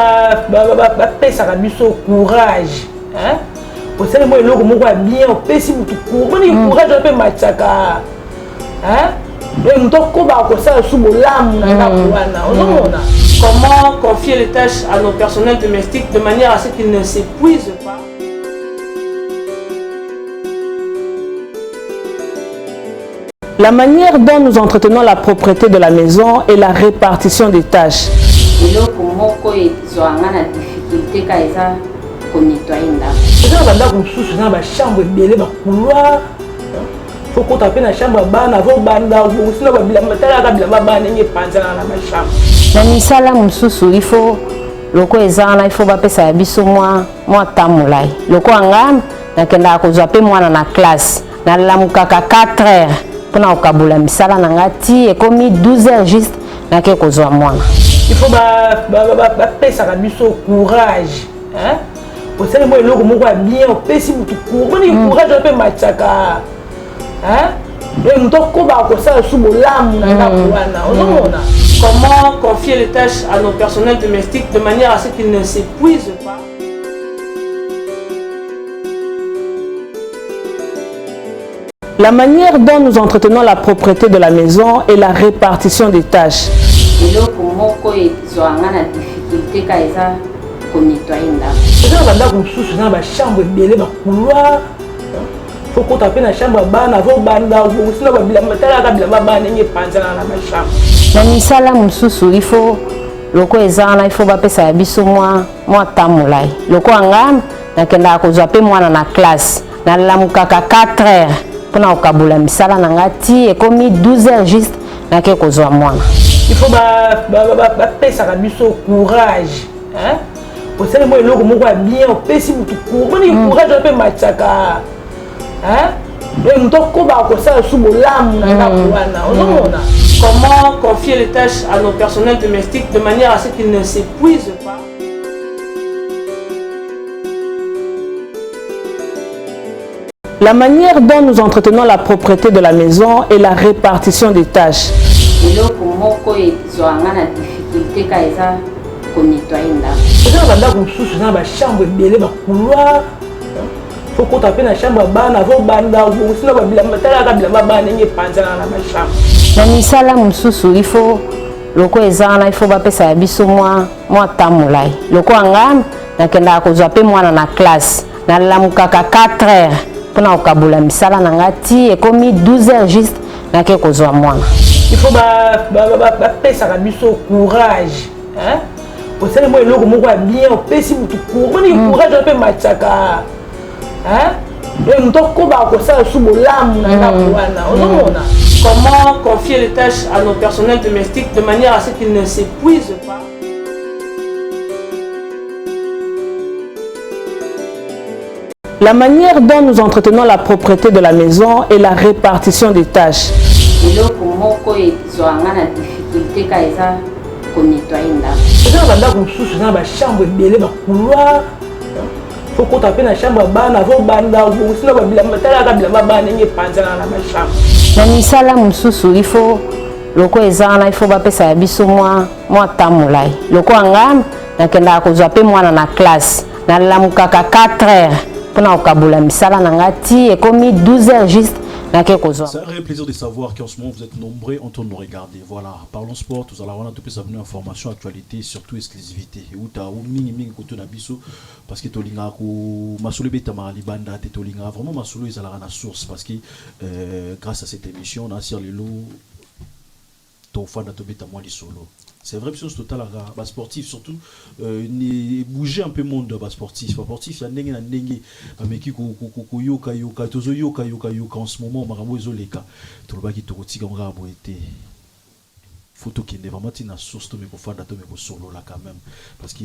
bapesaka biso courage osali mwa eloko moko ya bien opesi mutu courage mpe matiaka moto okobaka kosala su bolamu na ndako wana ozomona. Comment confier les tâches à nos personnels domestiques de manière à ce qu'ils ne s'épuisent pas. La manière dont nous entretenons la propreté de la maison et la répartition des tâches. eloko moko ezwanga na difficulté ka eza konettoye ndako eza bandako mosusu na bachambre ebele bakouloir faut qu'on tape na chambre bana avant banda ou sinon ba bilamba tala ka bilamba bana ngi panzana na chambre na misala mususu il faut loko ezana il faut ba pesa ya biso moi tamulai loko anga na kenda ko zape mwana na classe na lamukaka 4 heures pona okabula misala na ngati e komi 12 heures juste na ke ko zwa mwana il faut ba pesa ka biso courage hein pour ça moi loko moko bien pesi mutu courage ni courage pe machaka hein et muto ko ba ko sa subo lamu na wana ozomona. Comment confier les tâches à nos personnels domestiques de manière à ce qu'ils ne s'épuisent pas? La manière dont nous entretenons la propreté de la maison et la répartition des tâches. Faut qu'on tape na chambre bana avant banda ou sinon ba bilamba tala ka bilamba bana ngi panzana na chambre. Na misala mususu il faut loko ezana il faut ba pesa ya biso moi tamulai loko anga na kenda ko zape mwana na classe na lamukaka 4 heures pona okabula misala na ngati e komi 12 heures juste na ke ko zwa mwana. Il faut ba pesa ka biso courage hein pour ça moi loko moko bien pesi mutu courage ni courage pe machaka hein et muto ko ba ko sa subo lamu na wana ozomona. Comment confier les tâches à nos personnels domestiques de manière à ce qu'ils ne s'épuisent pas? La manière dont nous entretenons la propreté de la maison et la répartition des tâches. Faut qu'on tape na chambre bana avant banda ou sinon ba bilamba tala ka bilamba bana ngi panzana na chambre. Na misala mususu il faut loko ezana il faut ba pesa ya biso moi tamulai loko anga na kenda ko zape mwana na classe na lamukaka 4 heures pona okabula misala na ngati e komi 12 heures juste na ke ko zwa mwana. Il faut ba pesa ka biso courage hein pour ça moi loko moko bien pesi mutu courage ni courage pe machaka hein et muto ko ba ko sa subo lamu na wana ozomona. Comment confier les tâches à nos personnels domestiques de manière à ce qu'ils ne s'épuisent pas? La manière dont nous entretenons la propreté de la maison et la répartition des tâches. Faut qu'on tape na chambre bana avant banda ou sinon ba bilamba tala ka bilamba bana ngi panzana na chambre. Na misala mususu il faut loko ezana il faut ba pesa ya biso moi tamulai loko anga na kenda ko zape mwana na classe na lamukaka 4 heures pona okabula misala na ngati e komi 12 heures juste na ke ko zwa. C'est un réel plaisir de savoir qu'en ce moment vous êtes nombreux en train de nous regarder. Voilà, parlons sport, tout allons avoir tout plus abonner information, actualité, surtout exclusivité. Ou ta ou mingi koto na biso parce que tolinga ko masolo beta mali banda te tolinga vraiment masolo ezala na source parce que grâce à cette émission on a sur les lots to fanda to beta moi solo. C'est vrai que total bas sportif surtout bouger un peu monde bas sportif il y a ndenge na ndenge mais qui ko yoka tozo yoka en ce moment makambo ezoleka to lobaki to kotika ngabo été photo qui est vraiment une source to me ko fanda to me ko solo là quand même parce que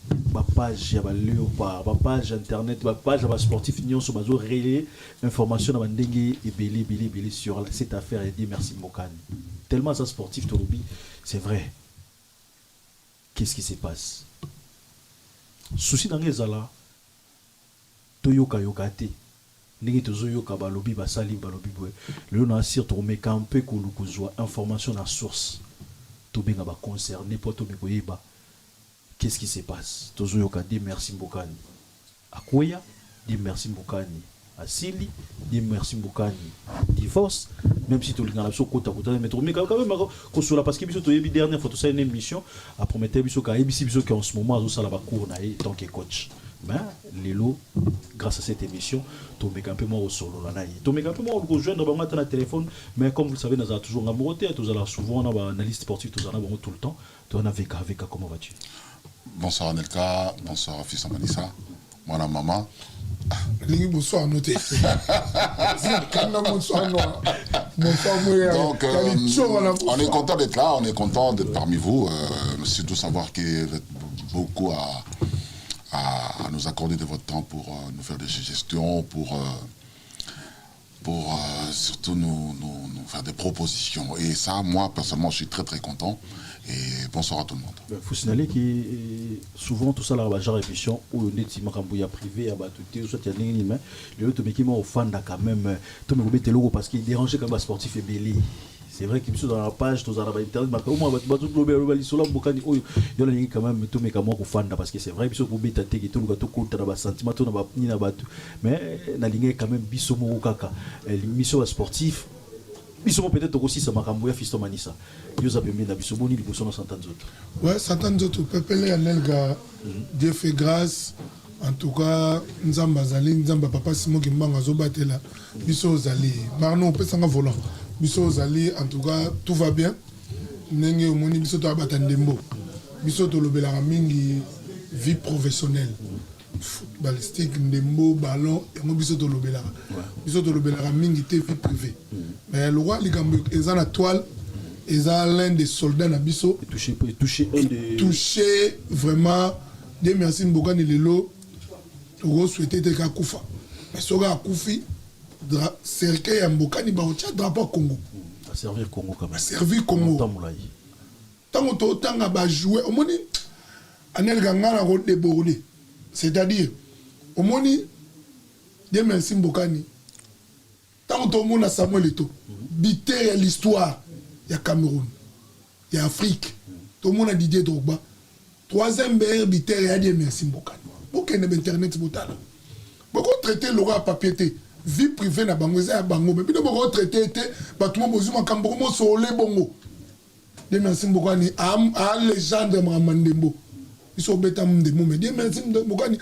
ba page ya ba léopard ba page internet ba page ba sportif nyonso bazo relayer information na ndenge ebele sur cette affaire et dit merci Mokani tellement ça sportif to lobby. C'est vrai. Qu'est-ce qui se passe? Souci dans les ala. Toyoka yokate. Nigi tozo yoka balobi basali balobi boy. Le on assure to me camper ko lukozwa information na source. To benga ba concerné pour to mekoyeba. Qu'est-ce qui se passe? Tozo yoka di merci Mbokani. Akoya di merci Mbokani. Asili di merci Mbokani. Divorce même si tu as la kota mais quand même consola parce que biso to yebi dernière fois to ça une émission a promettre biso ka ABC biso qui en ce moment zo sala ba cours na tant que coach mais lelo grâce à cette émission to me un peu moins au solo là to me un peu moins au joindre ba matin na téléphone mais comme vous le savez nous avons toujours amoureux tous alors souvent on a analyste sportif tous en a tout le temps to on avec comment vas-tu? Bonsoir Nelka, bonsoir fils Manissa, moi la maman. Donc, on est content d'être là, on est content d'être parmi vous. Surtout savoir que vous êtes beaucoup à nous accorder de votre temps pour nous faire des suggestions, pour surtout nous faire des propositions. Et ça, moi, personnellement, je suis très très content. Et bonsoir à tout le monde. Il faut signaler que souvent tout ça là va genre émission où on est makambuya privé à batouté soit il y a des mais les autres mais qui m'ont offert quand même tout me mettre logo parce qu'il dérangeait comme un sportif et belé. C'est vrai qu'il dans la page tous à internet mais comment va tout global sur là bokani oyo il y a quand même tout mais comment offanda parce que c'est vrai biso bobeta te tout le compte na ba sentiment tout na ba ni na batu mais na ligne quand même biso mo kaka l'émission sportif biso peut-être aussi ça makambuya fisto manisa. Dieu a permis d'habiter boni les personnes s'entendent autres. Ouais, s'entendent autres. Pepele Anelga, Dieu fait grâce. En tout cas, Nzamba Zali, Nzamba Papa Simon qui m'a zobaté là. Biso Zali. Marno, on peut s'en volant. Biso Zali, en tout cas, tout va bien. Nenge Omoni, Biso to abatandembo. Biso to lobela mingi vie professionnelle. Balistique, ndembo, ballon, et moi Biso to lobela. Biso to lobela mingi te vie privée. Mais le roi Ligambo, ils ont la toile. Ils ont l'un des soldats Nabiso. Touché vraiment. Dieu merci Mbokani Lelo. Vous souhaitez que Koufa. Mais ce gars Koufi, cercueil à Mbokani Baocha, drapeau Congo. À servir Congo quand même. À servir Congo. Tant que tu as joué, au moni, Anel Gangana a débordé. C'est-à-dire, au moni, Dieu merci Mbokani. Tant que tu as Samuel Eto, biter l'histoire. Il y a Cameroun, il y a Afrique, tout le monde a Didier Drogba. Troisième meilleur biter, il y a des merci Mbokani. Beaucoup d'internet, beaucoup traité l'aura à papier, vie privée na bango, ça bango, mais beaucoup traité, tout le monde a Cameroun, solé bongo. Des merci Mbokani, à légende Mamandembo. Ils sont bêta Mdemo, mais des merci Mbokani.